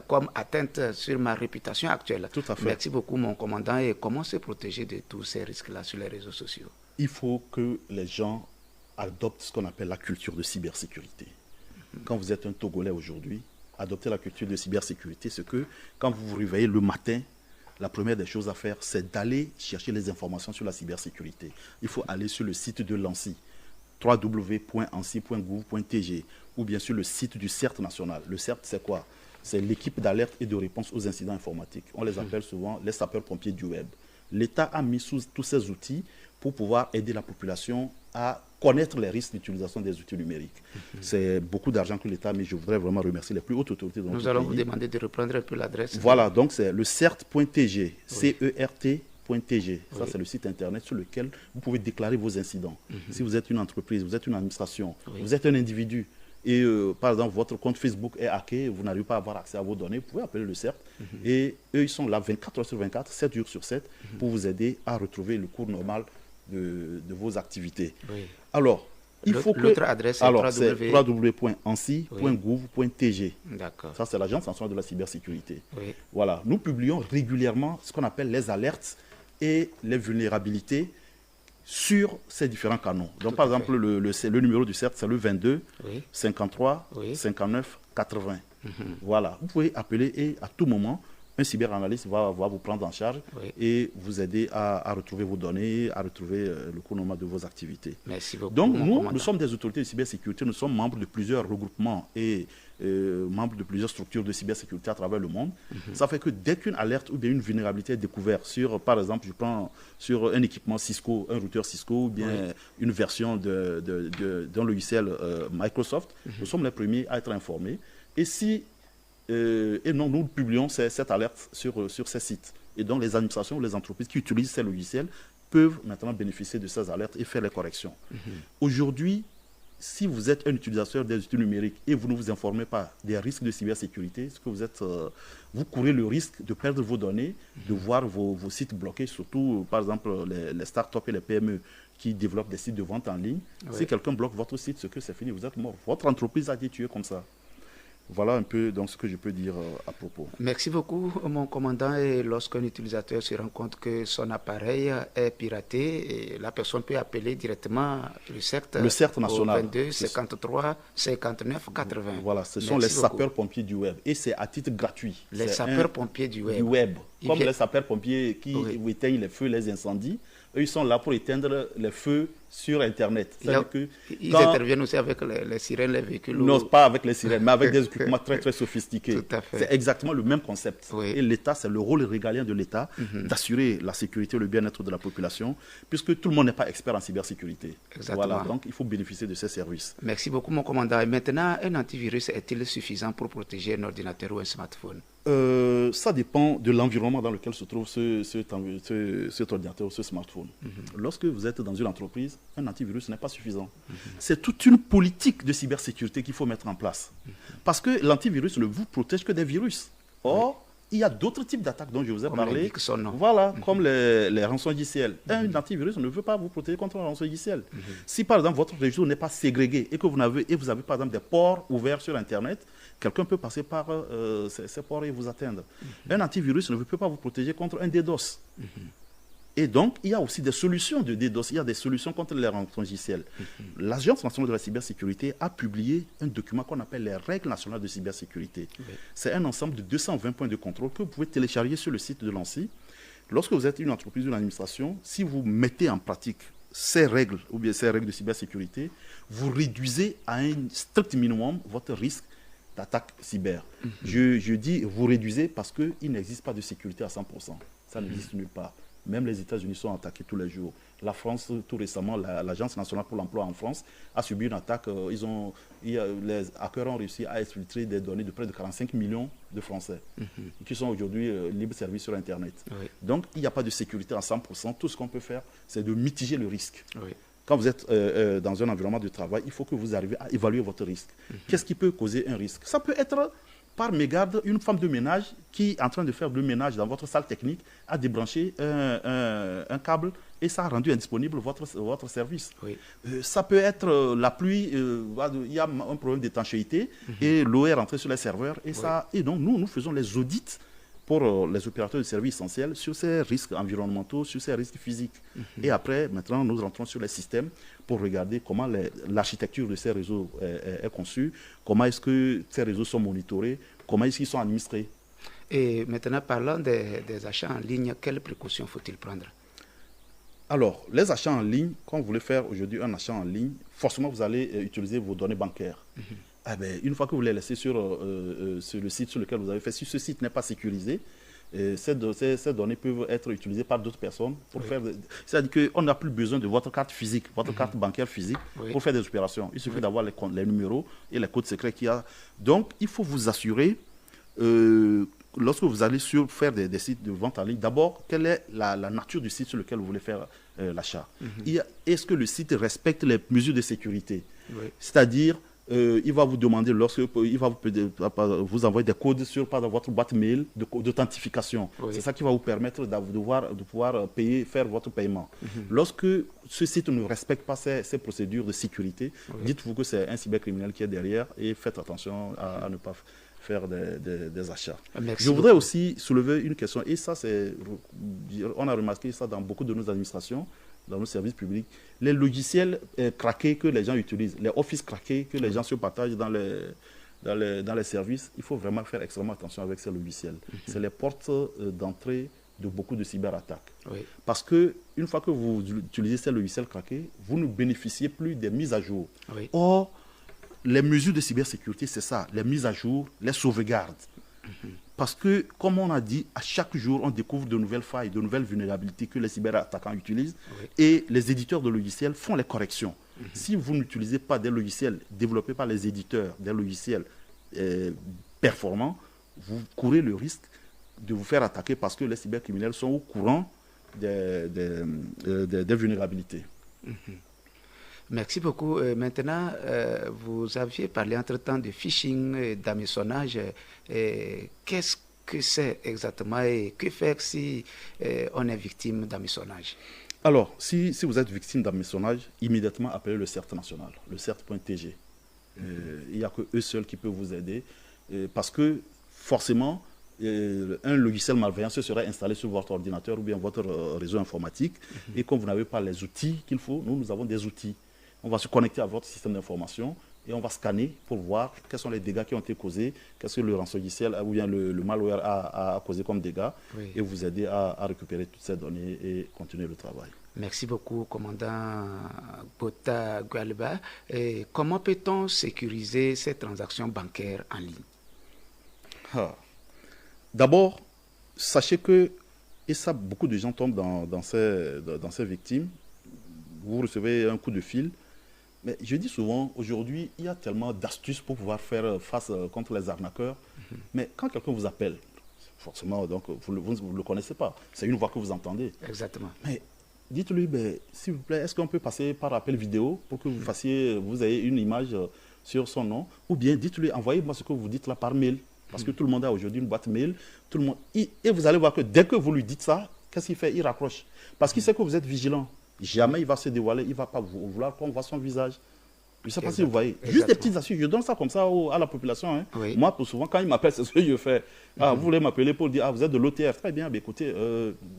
comme atteinte sur ma réputation actuelle? Tout à fait. Merci beaucoup, mon commandant. Et comment se protéger de tous ces risques-là sur les réseaux sociaux? Il faut que les gens adoptent ce qu'on appelle la culture de cybersécurité. Quand vous êtes un Togolais aujourd'hui, adoptez la culture de cybersécurité, c'est que quand vous vous réveillez le matin, la première des choses à faire, c'est d'aller chercher les informations sur la cybersécurité. Il faut aller sur le site de l'ANSSI, www.ansi.gouv.tg, ou bien sur le site du CERT national. Le CERT, c'est quoi? C'est l'équipe d'alerte et de réponse aux incidents informatiques. On les appelle souvent les sapeurs-pompiers du web. L'État a mis sous tous ces outils pour pouvoir aider la population à connaître les risques d'utilisation des outils numériques. C'est beaucoup d'argent que l'État a mis. Je voudrais vraiment remercier les plus hautes autorités de notre pays. Nous allons vous demander de reprendre un peu l'adresse. Voilà, donc c'est le CERT.tg, CERT.tg. Ça, c'est le site internet sur lequel vous pouvez déclarer vos incidents. Si vous êtes une entreprise, vous êtes une administration, vous êtes un individu, et par exemple, votre compte Facebook est hacké, vous n'arrivez pas à avoir accès à vos données, vous pouvez appeler le CERT. Et eux, ils sont là 24 heures sur 24, 7 jours sur 7, pour vous aider à retrouver le cours normal de vos activités. Alors, il faut que... L'autre adresse est www.ansi.gouv.tg. D'accord. Ça, c'est l'Agence nationale de la cybersécurité. Voilà, nous publions régulièrement ce qu'on appelle les alertes et les vulnérabilités sur ces différents canaux. Donc, par exemple, le numéro du CERT, c'est le 22 53 59 80. Voilà, vous pouvez appeler et à tout moment, un cyberanalyste va vous prendre en charge et vous aider à retrouver vos données, à retrouver le cours normal de vos activités. Merci beaucoup. Donc nous sommes des autorités de cybersécurité, nous sommes membres de plusieurs regroupements et membres de plusieurs structures de cybersécurité à travers le monde. Ça fait que dès qu'une alerte ou bien une vulnérabilité est découverte sur, par exemple, je prends sur un équipement Cisco, un routeur Cisco ou bien une version d'un logiciel Microsoft, nous sommes les premiers à être informés. Et si nous publions cette alerte sur ces sites. Et donc les administrations ou les entreprises qui utilisent ces logiciels peuvent maintenant bénéficier de ces alertes et faire les corrections. Aujourd'hui, si vous êtes un utilisateur des outils numériques et vous ne vous informez pas des risques de cybersécurité, vous courez le risque de perdre vos données, de voir vos sites bloqués, surtout par exemple les startups et les PME qui développent des sites de vente en ligne. Si quelqu'un bloque votre site, c'est fini, vous êtes mort. Votre entreprise a été tuée comme ça. Voilà un peu donc, ce que je peux dire à propos. Merci beaucoup, mon commandant. Et lorsqu'un utilisateur se rend compte que son appareil est piraté, et la personne peut appeler directement le CERT national. 22 53 59 80. Voilà, ce sont les sapeurs-pompiers du web. Et c'est à titre gratuit. Les sapeurs-pompiers du web. Comme les sapeurs-pompiers qui éteignent les feux, les incendies, eux, ils sont là pour éteindre les feux sur Internet. Ils interviennent aussi avec les sirènes, les véhicules. Non, pas avec les sirènes, mais avec des équipements très, très sophistiqués. Tout à fait. C'est exactement le même concept. Et l'État, c'est le rôle régalien de l'État d'assurer la sécurité et le bien-être de la population, puisque tout le monde n'est pas expert en cybersécurité. Exactement. Voilà, donc il faut bénéficier de ces services. Merci beaucoup, mon commandant. Et maintenant, un antivirus est-il suffisant pour protéger un ordinateur ou un smartphone? Ça dépend de l'environnement dans lequel se trouve cet ordinateur ou ce smartphone. Lorsque vous êtes dans une entreprise, un antivirus n'est pas suffisant. C'est toute une politique de cybersécurité qu'il faut mettre en place. Parce que l'antivirus ne vous protège que des virus. Or, il y a d'autres types d'attaques dont je vous ai parlé. Voilà, comme les rançongiciels. Un antivirus ne veut pas vous protéger contre un rançongiciel. Si par exemple votre réseau n'est pas ségrégé et que vous avez par exemple des ports ouverts sur Internet, quelqu'un peut passer par ces ports et vous atteindre. Un antivirus ne peut pas vous protéger contre un DDoS. Et donc, il y a aussi des solutions de DDoS, il y a des solutions contre les rançongiciels. L'Agence nationale de la cybersécurité a publié un document qu'on appelle les règles nationales de cybersécurité. C'est un ensemble de 220 points de contrôle que vous pouvez télécharger sur le site de l'ANSSI. Lorsque vous êtes une entreprise ou une administration, si vous mettez en pratique ces règles ou bien ces règles de cybersécurité, vous réduisez à un strict minimum votre risque d'attaque cyber. Je dis vous réduisez parce qu'il n'existe pas de sécurité à 100%. Ça n'existe nulle part. Même les États-Unis sont attaqués tous les jours. La France, tout récemment, l'Agence nationale pour l'emploi en France a subi une attaque. Les hackers ont réussi à exfiltrer des données de près de 45 millions de Français qui sont aujourd'hui libre service sur Internet. Donc, il n'y a pas de sécurité à 100%. Tout ce qu'on peut faire, c'est de mitiger le risque. Quand vous êtes dans un environnement de travail, il faut que vous arriviez à évaluer votre risque. Qu'est-ce qui peut causer un risque? Ça peut être, par mégarde, une femme de ménage qui est en train de faire le ménage dans votre salle technique a débranché un câble et ça a rendu indisponible votre service. Ça peut être la pluie, il y a un problème d'étanchéité et l'eau est rentrée sur les serveurs. Et donc, nous faisons les audits pour les opérateurs de services essentiels sur ces risques environnementaux, sur ces risques physiques. Et après, maintenant, nous rentrons sur les systèmes pour regarder comment l'architecture de ces réseaux est conçue, comment est-ce que ces réseaux sont monitorés, comment est-ce qu'ils sont administrés. Et maintenant, parlant des achats en ligne, quelles précautions faut-il prendre? Alors, les achats en ligne, quand vous voulez faire aujourd'hui un achat en ligne, forcément, vous allez utiliser vos données bancaires. Une fois que vous les laissez sur le site sur lequel vous avez fait, si ce site n'est pas sécurisé, ces données peuvent être utilisées par d'autres personnes pour faire. C'est-à-dire qu'on n'a plus besoin de votre carte physique, votre carte bancaire physique pour faire des opérations. Il suffit d'avoir les numéros et les codes secrets qu'il y a. Donc, il faut vous assurer, lorsque vous allez faire des sites de vente en ligne, d'abord, quelle est la nature du site sur lequel vous voulez faire l'achat. Est-ce que le site respecte les mesures de sécurité? C'est-à-dire, il va vous demander, il va vous envoyer des codes sur votre boîte mail d'authentification. C'est ça qui va vous permettre de pouvoir faire votre paiement. Lorsque ce site ne respecte pas ces procédures de sécurité, dites-vous que c'est un cybercriminel qui est derrière et faites attention à ne pas faire des achats. Je voudrais aussi soulever une question, et ça, on a remarqué ça dans beaucoup de nos administrations, dans nos services publics, les logiciels craqués que les gens utilisent, les office craqués que les gens se partagent dans dans les services, il faut vraiment faire extrêmement attention avec ces logiciels. C'est les portes d'entrée de beaucoup de cyberattaques. Oui. Parce qu'une fois que vous utilisez ces logiciels craqués, vous ne bénéficiez plus des mises à jour. Oui. Or, les mesures de cybersécurité, c'est ça, les mises à jour, les sauvegardes. Parce que, comme on a dit, à chaque jour, on découvre de nouvelles failles, de nouvelles vulnérabilités que les cyberattaquants utilisent. Oui. Et les éditeurs de logiciels font les corrections. Si vous n'utilisez pas des logiciels développés par les éditeurs, des logiciels performants, vous courez le risque de vous faire attaquer parce que les cybercriminels sont au courant des vulnérabilités. Merci beaucoup. Maintenant, vous aviez parlé entre-temps de phishing, d'hameçonnage. Qu'est-ce que c'est exactement et que faire si on est victime d'hameçonnage? Alors, si vous êtes victime d'hameçonnage, immédiatement appelez le CERT national, le CERT.tg. Il n'y a que eux seuls qui peuvent vous aider parce que forcément, un logiciel malveillant se serait installé sur votre ordinateur ou bien votre réseau informatique. Et comme vous n'avez pas les outils qu'il faut, nous avons des outils. On va se connecter à votre système d'information et on va scanner pour voir quels sont les dégâts qui ont été causés, qu'est-ce que le rançongiciel ou bien le malware a causé comme dégâts, oui. Et vous aider à récupérer toutes ces données et continuer le travail. Merci beaucoup, commandant Bota Gualba. Comment peut-on sécuriser ces transactions bancaires en ligne? D'abord, sachez que, et ça, beaucoup de gens tombent dans ces victimes, vous recevez un coup de fil, mais je dis souvent, aujourd'hui, il y a tellement d'astuces pour pouvoir faire face contre les arnaqueurs, mais quand quelqu'un vous appelle, forcément, donc, vous ne le connaissez pas, c'est une voix que vous entendez. Exactement. Mais dites-lui, s'il vous plaît, est-ce qu'on peut passer par appel vidéo pour que vous ayez une image sur son nom, ou bien dites-lui, envoyez-moi ce que vous dites là par mail. Parce que tout le monde a aujourd'hui une boîte mail. Tout le monde, et vous allez voir que dès que vous lui dites ça, qu'est-ce qu'il fait? Il raccroche. Parce qu'il sait que vous êtes vigilant. Jamais il va se dévoiler, il ne va pas vouloir qu'on voit son visage. Je ne sais pas si vous voyez. Exactement. Juste des petites astuces. Je donne ça comme ça à la population. Hein. Oui. Moi, souvent, quand ils m'appellent, c'est ce que je fais. Vous voulez m'appeler pour dire, vous êtes de l'OTF. Très bien, écoutez,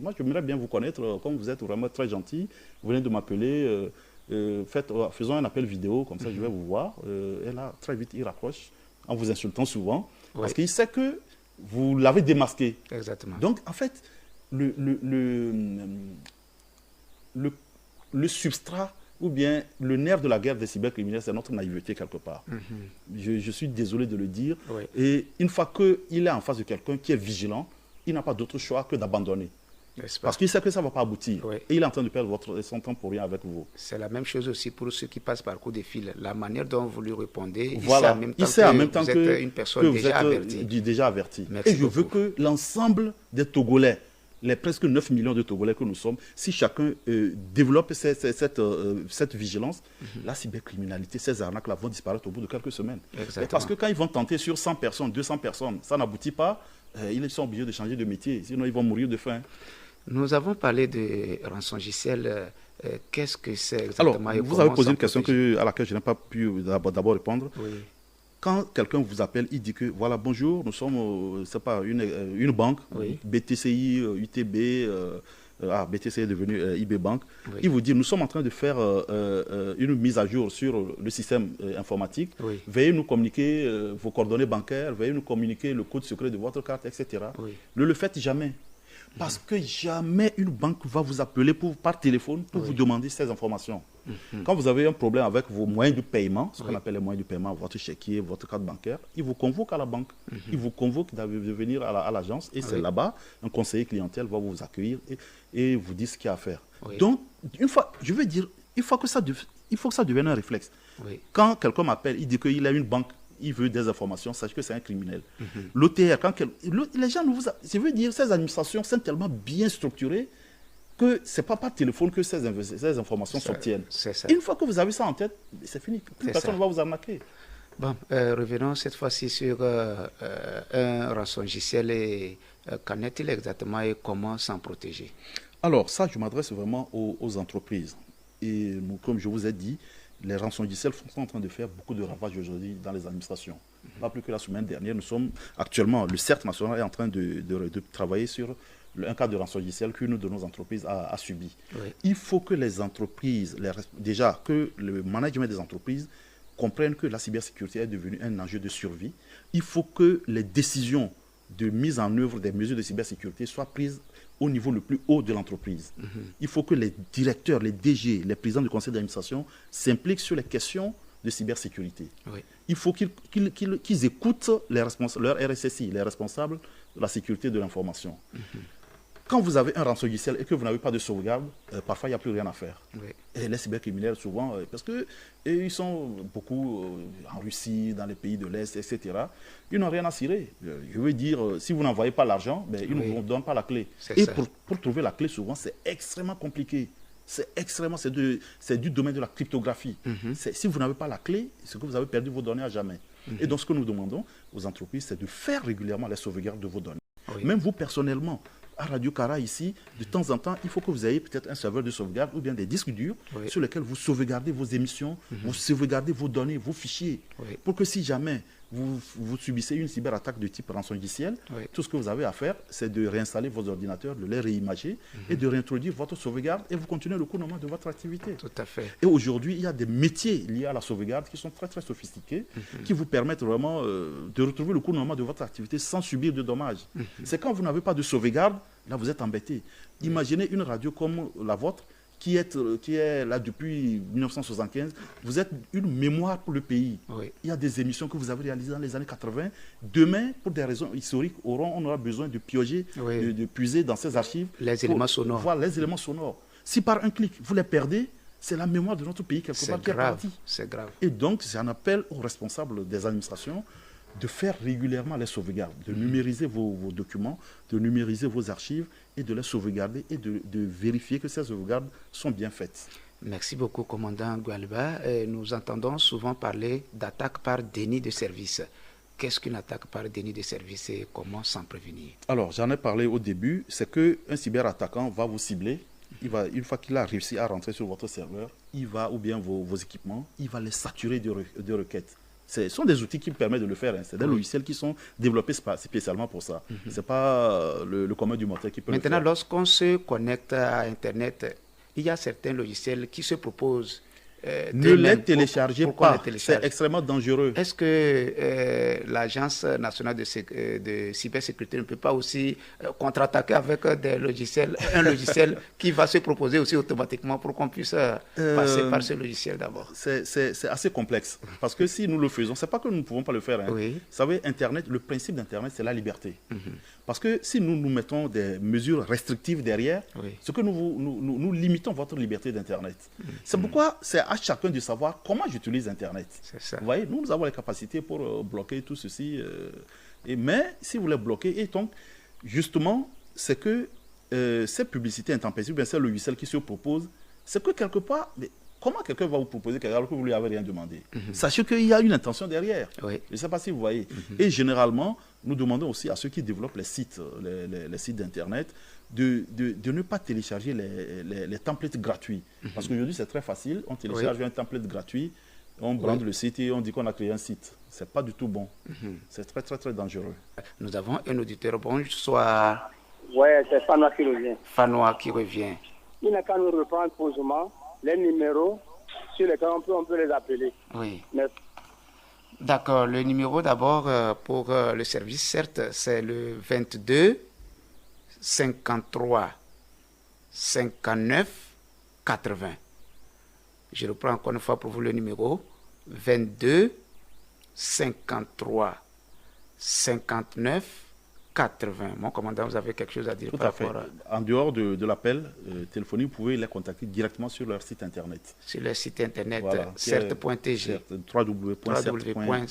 moi, j'aimerais bien vous connaître. Comme vous êtes vraiment très gentil, vous venez de m'appeler. Faisons un appel vidéo, comme ça, je vais vous voir. Et là, très vite, il raccroche en vous insultant souvent. Oui. Parce qu'il sait que vous l'avez démasqué. Exactement. Donc, en fait, le substrat ou bien le nerf de la guerre des cybercriminels, c'est notre naïveté quelque part. Je suis désolé de le dire. Oui. Et une fois qu'il est en face de quelqu'un qui est vigilant, il n'a pas d'autre choix que d'abandonner. Parce qu'il sait que ça ne va pas aboutir. Oui. Et il est en train de perdre son temps pour rien avec vous. C'est la même chose aussi pour ceux qui passent par coup de fil. La manière dont vous lui répondez, voilà. il sait en même temps que vous êtes une personne déjà avertie. Et je veux que l'ensemble des Togolais, les presque 9 millions de Togolais que nous sommes, si chacun développe cette vigilance, la cybercriminalité, ces arnaques-là vont disparaître au bout de quelques semaines. Parce que quand ils vont tenter sur 100 personnes, 200 personnes, ça n'aboutit pas, ils sont obligés de changer de métier, sinon ils vont mourir de faim. Nous avons parlé de rançongiciel. Qu'est-ce que c'est exactement? Alors, vous avez posé une question à laquelle je n'ai pas pu d'abord répondre. Oui. Quand quelqu'un vous appelle, il dit que, voilà, bonjour, nous sommes, c'est pas une banque, oui. BTCI, UTB, BTCI est devenu IB Bank. Oui. Il vous dit, nous sommes en train de faire une mise à jour sur le système informatique. Oui. Veuillez nous communiquer vos coordonnées bancaires, veuillez nous communiquer le code secret de votre carte, etc. Oui. Ne le faites jamais. Parce que jamais une banque va vous appeler par téléphone pour vous demander ces informations. Quand vous avez un problème avec vos moyens de paiement, ce qu'on appelle les moyens de paiement, votre chéquier, votre carte bancaire, ils vous convoquent à la banque. Ils vous convoquent de venir à l'agence et c'est là-bas, un conseiller clientèle va vous accueillir et vous dire ce qu'il y a à faire. Donc, une fois, je veux dire, il faut que ça devienne un réflexe. Quand quelqu'un m'appelle, il dit qu'il a une banque, il veut des informations, sache que c'est un criminel. L'OTR, les gens, je veux dire, ces administrations sont tellement bien structurées que ce n'est pas par téléphone que ces informations s'obtiennent. Une fois que vous avez ça en tête, c'est fini. Plus personne ne va vous arnaquer. Bon, revenons cette fois-ci sur un rançongiciel et qu'en est-il exactement et comment s'en protéger? Alors, ça, je m'adresse vraiment aux entreprises. Et comme je vous ai dit, les rançongiciels sont en train de faire beaucoup de ravages aujourd'hui dans les administrations. Pas plus que la semaine dernière, nous sommes actuellement, le CERT national est en train de travailler sur un cas de rançongiciel qu'une de nos entreprises a subi. Oui. Il faut que les entreprises, déjà que le management des entreprises comprennent que la cybersécurité est devenue un enjeu de survie. Il faut que les décisions de mise en œuvre des mesures de cybersécurité soient prises au niveau le plus haut de l'entreprise. Il faut que les directeurs, les DG, les présidents du conseil d'administration s'impliquent sur les questions de cybersécurité. Oui. Il faut qu'ils écoutent leur RSSI, les responsables de la sécurité de l'information. Quand vous avez un rançongiciel et que vous n'avez pas de sauvegarde, parfois il n'y a plus rien à faire. Oui. Et les cybercriminels, souvent, parce qu'ils sont beaucoup en Russie, dans les pays de l'Est, etc., ils n'ont rien à cirer. Je veux dire, si vous n'envoyez pas l'argent, ils ne vous donnent pas la clé. Et pour trouver la clé, souvent, c'est extrêmement compliqué. C'est du domaine de la cryptographie. Si vous n'avez pas la clé, c'est que vous avez perdu vos données à jamais. Et donc, ce que nous demandons aux entreprises, c'est de faire régulièrement les sauvegardes de vos données. Oui. Même vous, personnellement, à Radio Kara, ici, de temps en temps, il faut que vous ayez peut-être un serveur de sauvegarde ou bien des disques durs sur lesquels vous sauvegardez vos émissions, vous sauvegardez vos données, vos fichiers, pour que si jamais vous subissez une cyberattaque de type rançongiciel, tout ce que vous avez à faire, c'est de réinstaller vos ordinateurs, de les réimager et de réintroduire votre sauvegarde et vous continuez le cours normal de votre activité. Tout à fait. Et aujourd'hui, il y a des métiers liés à la sauvegarde qui sont très très sophistiqués, qui vous permettent vraiment de retrouver le cours normal de votre activité sans subir de dommages. C'est quand vous n'avez pas de sauvegarde, là vous êtes embêté. Imaginez une radio comme la vôtre, qui est là depuis 1975, vous êtes une mémoire pour le pays. Oui. Il y a des émissions que vous avez réalisées dans les années 80. Demain, pour des raisons historiques, on aura besoin de piocher, de puiser dans ces archives. Les éléments sonores. Voilà, les éléments sonores. Si par un clic, vous les perdez, c'est la mémoire de notre pays quelque part qui est partie. C'est grave. Et donc, c'est un appel aux responsables des administrations de faire régulièrement les sauvegardes, de numériser vos documents, de numériser vos archives et de les sauvegarder et de vérifier que ces sauvegardes sont bien faites. Merci beaucoup, commandant Gualba. Nous entendons souvent parler d'attaque par déni de service. Qu'est-ce qu'une attaque par déni de service et comment s'en prévenir? Alors, j'en ai parlé au début, c'est qu'un cyberattaquant va vous cibler. Une fois qu'il a réussi à rentrer sur votre serveur, il va, ou bien vos équipements, il va les saturer de requêtes. Ce sont des outils qui permettent de le faire. C'est des logiciels qui sont développés spécialement pour ça. Ce n'est pas le commun du mortel qui peut le faire. Maintenant, lorsqu'on se connecte à Internet, il y a certains logiciels qui se proposent ne les téléchargez pas, c'est extrêmement dangereux. Est-ce que l'Agence nationale de cybersécurité ne peut pas aussi contre-attaquer avec un logiciel qui va se proposer aussi automatiquement pour qu'on puisse passer par ce logiciel d'abord? C'est assez complexe, parce que si nous le faisons, ce n'est pas que nous ne pouvons pas le faire. Vous savez, Internet, le principe d'Internet, c'est la liberté. Parce que si nous mettons des mesures restrictives derrière, c'est que nous limitons votre liberté d'Internet. C'est pourquoi c'est à chacun de savoir comment j'utilise Internet. Vous voyez, nous avons les capacités pour bloquer tout ceci. Mais si vous les bloquez, et donc, justement, c'est que ces publicités intempestives, bien ces logiciels qui se proposent, c'est que quelque part, mais comment quelqu'un va vous proposer quelque chose alors que vous ne lui avez rien demandé? Sachez qu'il y a une intention derrière. Je ne sais pas si vous voyez. Et généralement, nous demandons aussi à ceux qui développent les sites, les sites d'Internet, de ne pas télécharger les templates gratuits. Parce qu'aujourd'hui, c'est très facile. On télécharge un template gratuit, on brande le site et on dit qu'on a créé un site. Ce n'est pas du tout bon. C'est très, très, très dangereux. Nous avons un auditeur. Bonsoir. Oui, c'est Fanois qui revient. Fanois qui revient. Il n'a qu'à nous reprendre posément les numéros sur lesquels on peut les appeler. Oui. D'accord. Le numéro d'abord pour le service, certes, c'est le 22 53 59 80. Je reprends encore une fois pour vous le numéro 22 53 59 80. Mon commandant, vous avez quelque chose à dire? Tout à fait. En dehors de l'appel téléphonique, vous pouvez les contacter directement sur leur site internet. Sur leur site internet, cert.tg. www.cert.tg.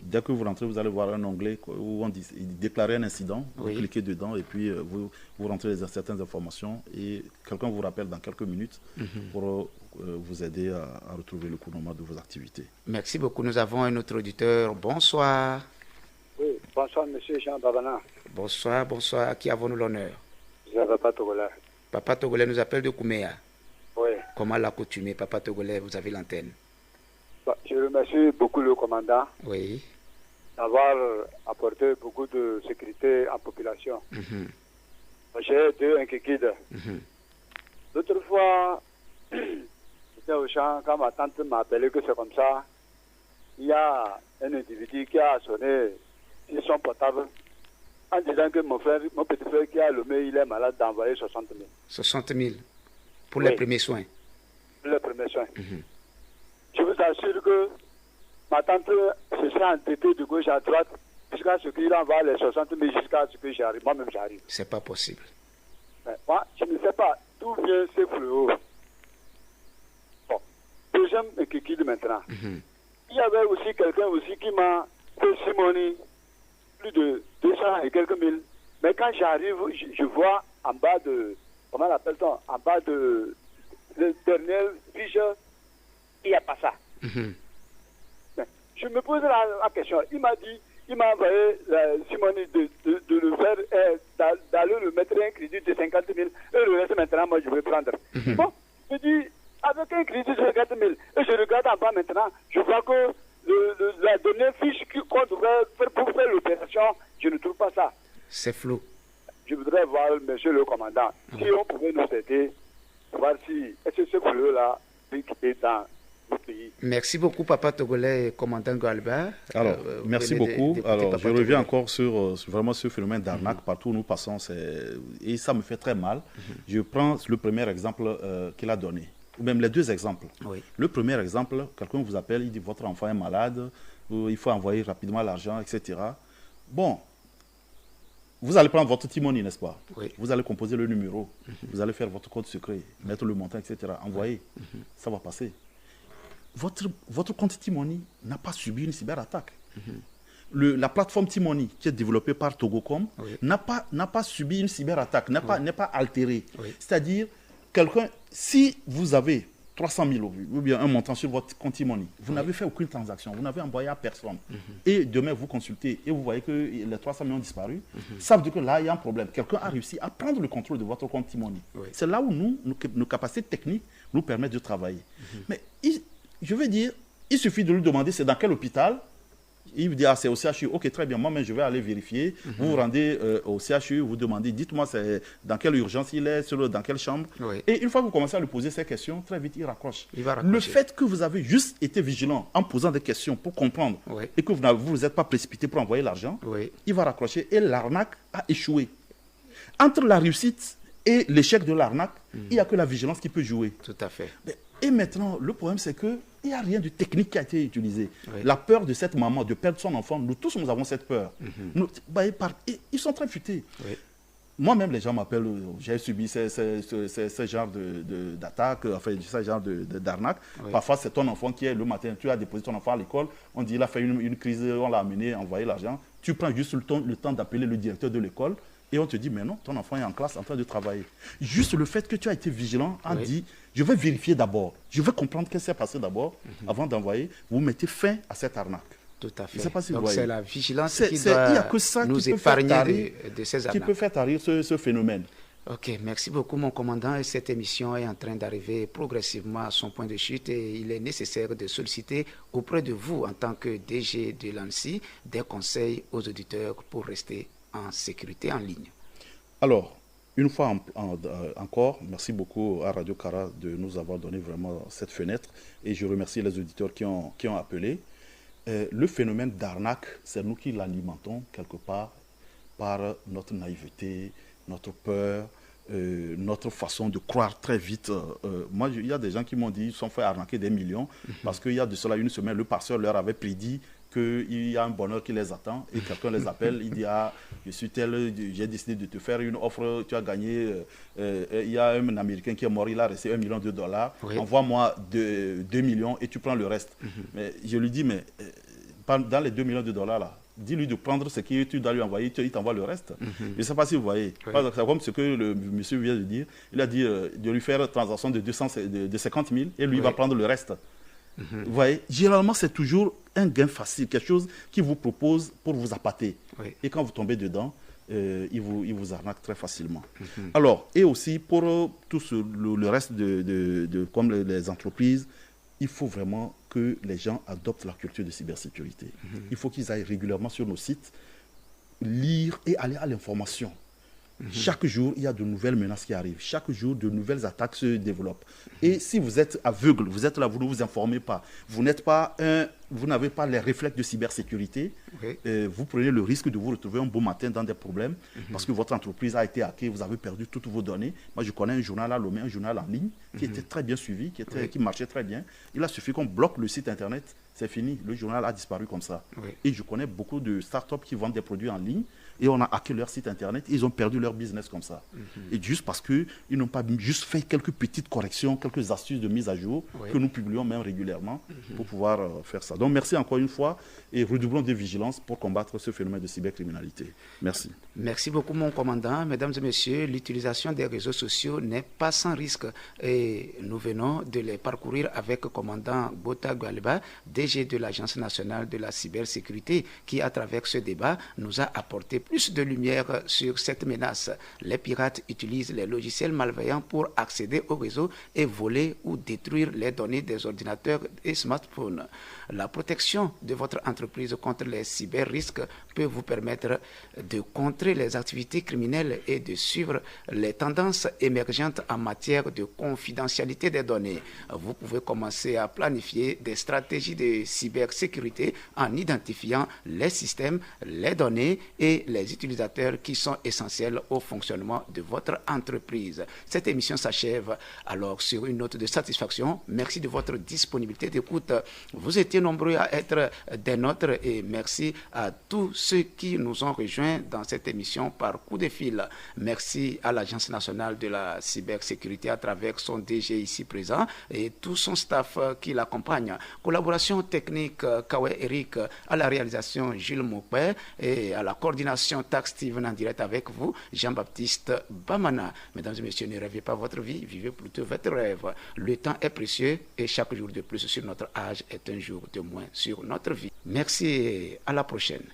Dès que vous rentrez, vous allez voir un onglet où on dit déclarer un incident. Vous cliquez dedans et puis vous rentrez certaines informations et quelqu'un vous rappelle dans quelques minutes pour vous aider à retrouver le cours normal de vos activités. Merci beaucoup. Nous avons un autre auditeur. Bonsoir. Oui, bonsoir, monsieur Jean Babana. Bonsoir, bonsoir. À qui avons-nous l'honneur? C'est Papa Togolais. Papa Togolais nous appelle de Kouméa. Oui. Comment l'accoutumé, Papa Togolais, vous avez l'antenne. Je remercie beaucoup le commandant d'avoir apporté beaucoup de sécurité à la population. J'ai deux inquiétudes. L'autre fois, j'étais au champ, quand ma tante m'a appelé que c'est comme ça, il y a un individu qui a sonné sur son portable en disant que mon petit frère qui a Lomé, il est malade, d'envoyer 60 000. 60 000 pour les premiers soins. Pour les premiers soins. Je vous assure que ma tante se sera entêtée de gauche à droite jusqu'à ce qu'il envoie les 60 000 jusqu'à ce que j'arrive. Moi-même, j'arrive. C'est pas possible. Mais moi, je ne sais pas d'où vient ce fléau. Bon, deuxième inquiétude maintenant. Il y avait aussi quelqu'un aussi qui m'a fait simonie plus de 200 et quelques mille. Mais quand j'arrive, je vois en bas de, comment l'appelle-t-on, en bas de la dernière fiche, il n'y a pas ça. Mais je me pose la question. Il m'a envoyé simonie de le faire, d'aller le mettre un crédit de 50 000. Et le reste maintenant, moi, je vais prendre. Bon, je dis, avec un crédit de 50 000, et je regarde en bas maintenant, je vois que la dernière fiche qu'on devrait faire pour faire l'opération, je ne trouve pas ça. C'est flou. Je voudrais voir, monsieur le commandant, si on pouvait nous aider, voir si est-ce que ce fleu-là est dans notre pays. Merci beaucoup, Papa Togolais et commandant Galba. Alors, merci beaucoup. Alors, je reviens encore sur vraiment ce phénomène d'arnaque partout où nous passons. Et ça me fait très mal. Je prends le premier exemple qu'il a donné. Ou même les deux exemples. Oui. Le premier exemple, quelqu'un vous appelle, il dit votre enfant est malade, il faut envoyer rapidement l'argent, etc. Bon, vous allez prendre votre Timoni, n'est-ce pas? Oui. Vous allez composer le numéro, vous allez faire votre code secret, mettre le montant, etc. Envoyer, ça va passer. Votre compte Timoni n'a pas subi une cyberattaque. La plateforme Timoni, qui est développée par Togocom, n'a pas subi une cyberattaque, n'est pas altérée. Oui. C'est-à-dire, quelqu'un, si vous avez 300 000 ou bien un montant sur votre compte Timoni, vous n'avez fait aucune transaction, vous n'avez envoyé à personne. Et demain, vous consultez et vous voyez que les 300 000 ont disparu, ça veut dire que là, il y a un problème. Quelqu'un a réussi à prendre le contrôle de votre compte Timoni. C'est là où nos capacités techniques nous permettent de travailler. Mais je veux dire, il suffit de lui demander c'est dans quel hôpital. Il vous dit, c'est au CHU. Ok, très bien, moi, mais je vais aller vérifier. Vous vous rendez au CHU, vous demandez, dites-moi dans quelle urgence il est, dans quelle chambre. Et une fois que vous commencez à lui poser ces questions, très vite, il raccroche. Le fait que vous avez juste été vigilant en posant des questions pour comprendre et que vous ne vous êtes pas précipité pour envoyer l'argent, il va raccrocher et l'arnaque a échoué. Entre la réussite et l'échec de l'arnaque, il n'y a que la vigilance qui peut jouer. Tout à fait. Et maintenant, le problème, c'est qu'il n'y a rien de technique qui a été utilisé. La peur de cette maman, de perdre son enfant, nous tous, nous avons cette peur. Ils sont très futés. Moi-même, les gens m'appellent, j'ai subi ce genre d'attaque, enfin, ce genre d'arnaque. Parfois, c'est ton enfant qui est le matin, tu as déposé ton enfant à l'école, on dit, il a fait une crise, on l'a amené, envoyé l'argent. Tu prends juste le temps d'appeler le directeur de l'école. Et on te dit, mais non, ton enfant est en classe en train de travailler. Juste le fait que tu as été vigilant a dit, je vais vérifier d'abord, je vais comprendre ce qui s'est passé d'abord, avant d'envoyer, vous mettez fin à cette arnaque. Tout à fait. Je sais pas si donc c'est la vigilance qui doit nous épargner de ces arnaques. Qui peut faire tarir ce phénomène. Ok, merci beaucoup mon commandant. Et cette émission est en train d'arriver progressivement à son point de chute et il est nécessaire de solliciter auprès de vous en tant que DG de l'ANSSI des conseils aux auditeurs pour rester en sécurité en ligne. Alors, une fois encore, merci beaucoup à Radio Kara de nous avoir donné vraiment cette fenêtre et je remercie les auditeurs qui ont appelé. Le phénomène d'arnaque, c'est nous qui l'alimentons quelque part par notre naïveté, notre peur, notre façon de croire très vite. Moi, il y a des gens qui m'ont dit qu'ils se sont fait arnaquer des millions parce qu'il y a de cela une semaine, le pasteur leur avait prédit qu'il y a un bonheur qui les attend et quelqu'un les appelle, il dit je suis tel, j'ai décidé de te faire une offre, tu as gagné, il y a un Américain qui est mort, il a reçu $1 million, envoie-moi 2 millions et tu prends le reste. Mais je lui dis, mais dans les $2 millions là, dis-lui de prendre ce que tu dois lui envoyer, il t'envoie le reste. Je ne sais pas si vous voyez. C'est comme ce que le monsieur vient de dire. Il a dit de lui faire une transaction de 50 000 et lui va prendre le reste. Vous voyez, généralement, c'est toujours un gain facile, quelque chose qu'il vous propose pour vous appâter. Et quand vous tombez dedans, il vous arnaque très facilement. Alors, et aussi pour tout le reste comme les entreprises, il faut vraiment que les gens adoptent la culture de cybersécurité. Il faut qu'ils aillent régulièrement sur nos sites, lire et aller à l'information. Chaque jour, il y a de nouvelles menaces qui arrivent. Chaque jour, de nouvelles attaques se développent. Et si vous êtes aveugle, vous êtes là, vous ne vous informez pas, vous n'êtes pas vous n'avez pas les réflexes de cybersécurité, vous prenez le risque de vous retrouver un beau matin dans des problèmes parce que votre entreprise a été hackée, vous avez perdu toutes vos données. Moi, je connais un journal à Lomé, un journal en ligne qui était très bien suivi, qui marchait très bien. Il a suffi qu'on bloque le site internet, c'est fini. Le journal a disparu comme ça. Et je connais beaucoup de startups qui vendent des produits en ligne et on a hacké leur site internet, ils ont perdu leur business comme ça. Et juste parce qu'ils n'ont pas juste fait quelques petites corrections, quelques astuces de mise à jour que nous publions même régulièrement pour pouvoir faire ça. Donc merci encore une fois et redoublons de vigilance pour combattre ce phénomène de cybercriminalité. Merci. Merci beaucoup mon commandant. Mesdames et messieurs, l'utilisation des réseaux sociaux n'est pas sans risque et nous venons de les parcourir avec le commandant Bota Gwaleba, DG de l'Agence nationale de la cybersécurité, qui à travers ce débat nous a apporté plus de lumière sur cette menace. Les pirates utilisent les logiciels malveillants pour accéder au réseau et voler ou détruire les données des ordinateurs et smartphones. La protection de votre entreprise contre les cyber-risques peut vous permettre de contrer les activités criminelles et de suivre les tendances émergentes en matière de confidentialité des données. Vous pouvez commencer à planifier des stratégies de cybersécurité en identifiant les systèmes, les données et les utilisateurs qui sont essentiels au fonctionnement de votre entreprise. Cette émission s'achève alors sur une note de satisfaction. Merci de votre disponibilité d'écoute. Vous étiez nombreux à être des nôtres et merci à tous ceux qui nous ont rejoints dans cette émission par coup de fil. Merci à l'Agence nationale de la cybersécurité à travers son DG ici présent et tout son staff qui l'accompagne. Collaboration technique Kawe Eric, à la réalisation Jules Moupé et à la coordination Tax Steven en direct avec vous, Jean-Baptiste Bamana. Mesdames et messieurs, ne rêvez pas votre vie, vivez plutôt votre rêve. Le temps est précieux et chaque jour de plus sur notre âge est un jour de moins sur notre vie. Merci et à la prochaine.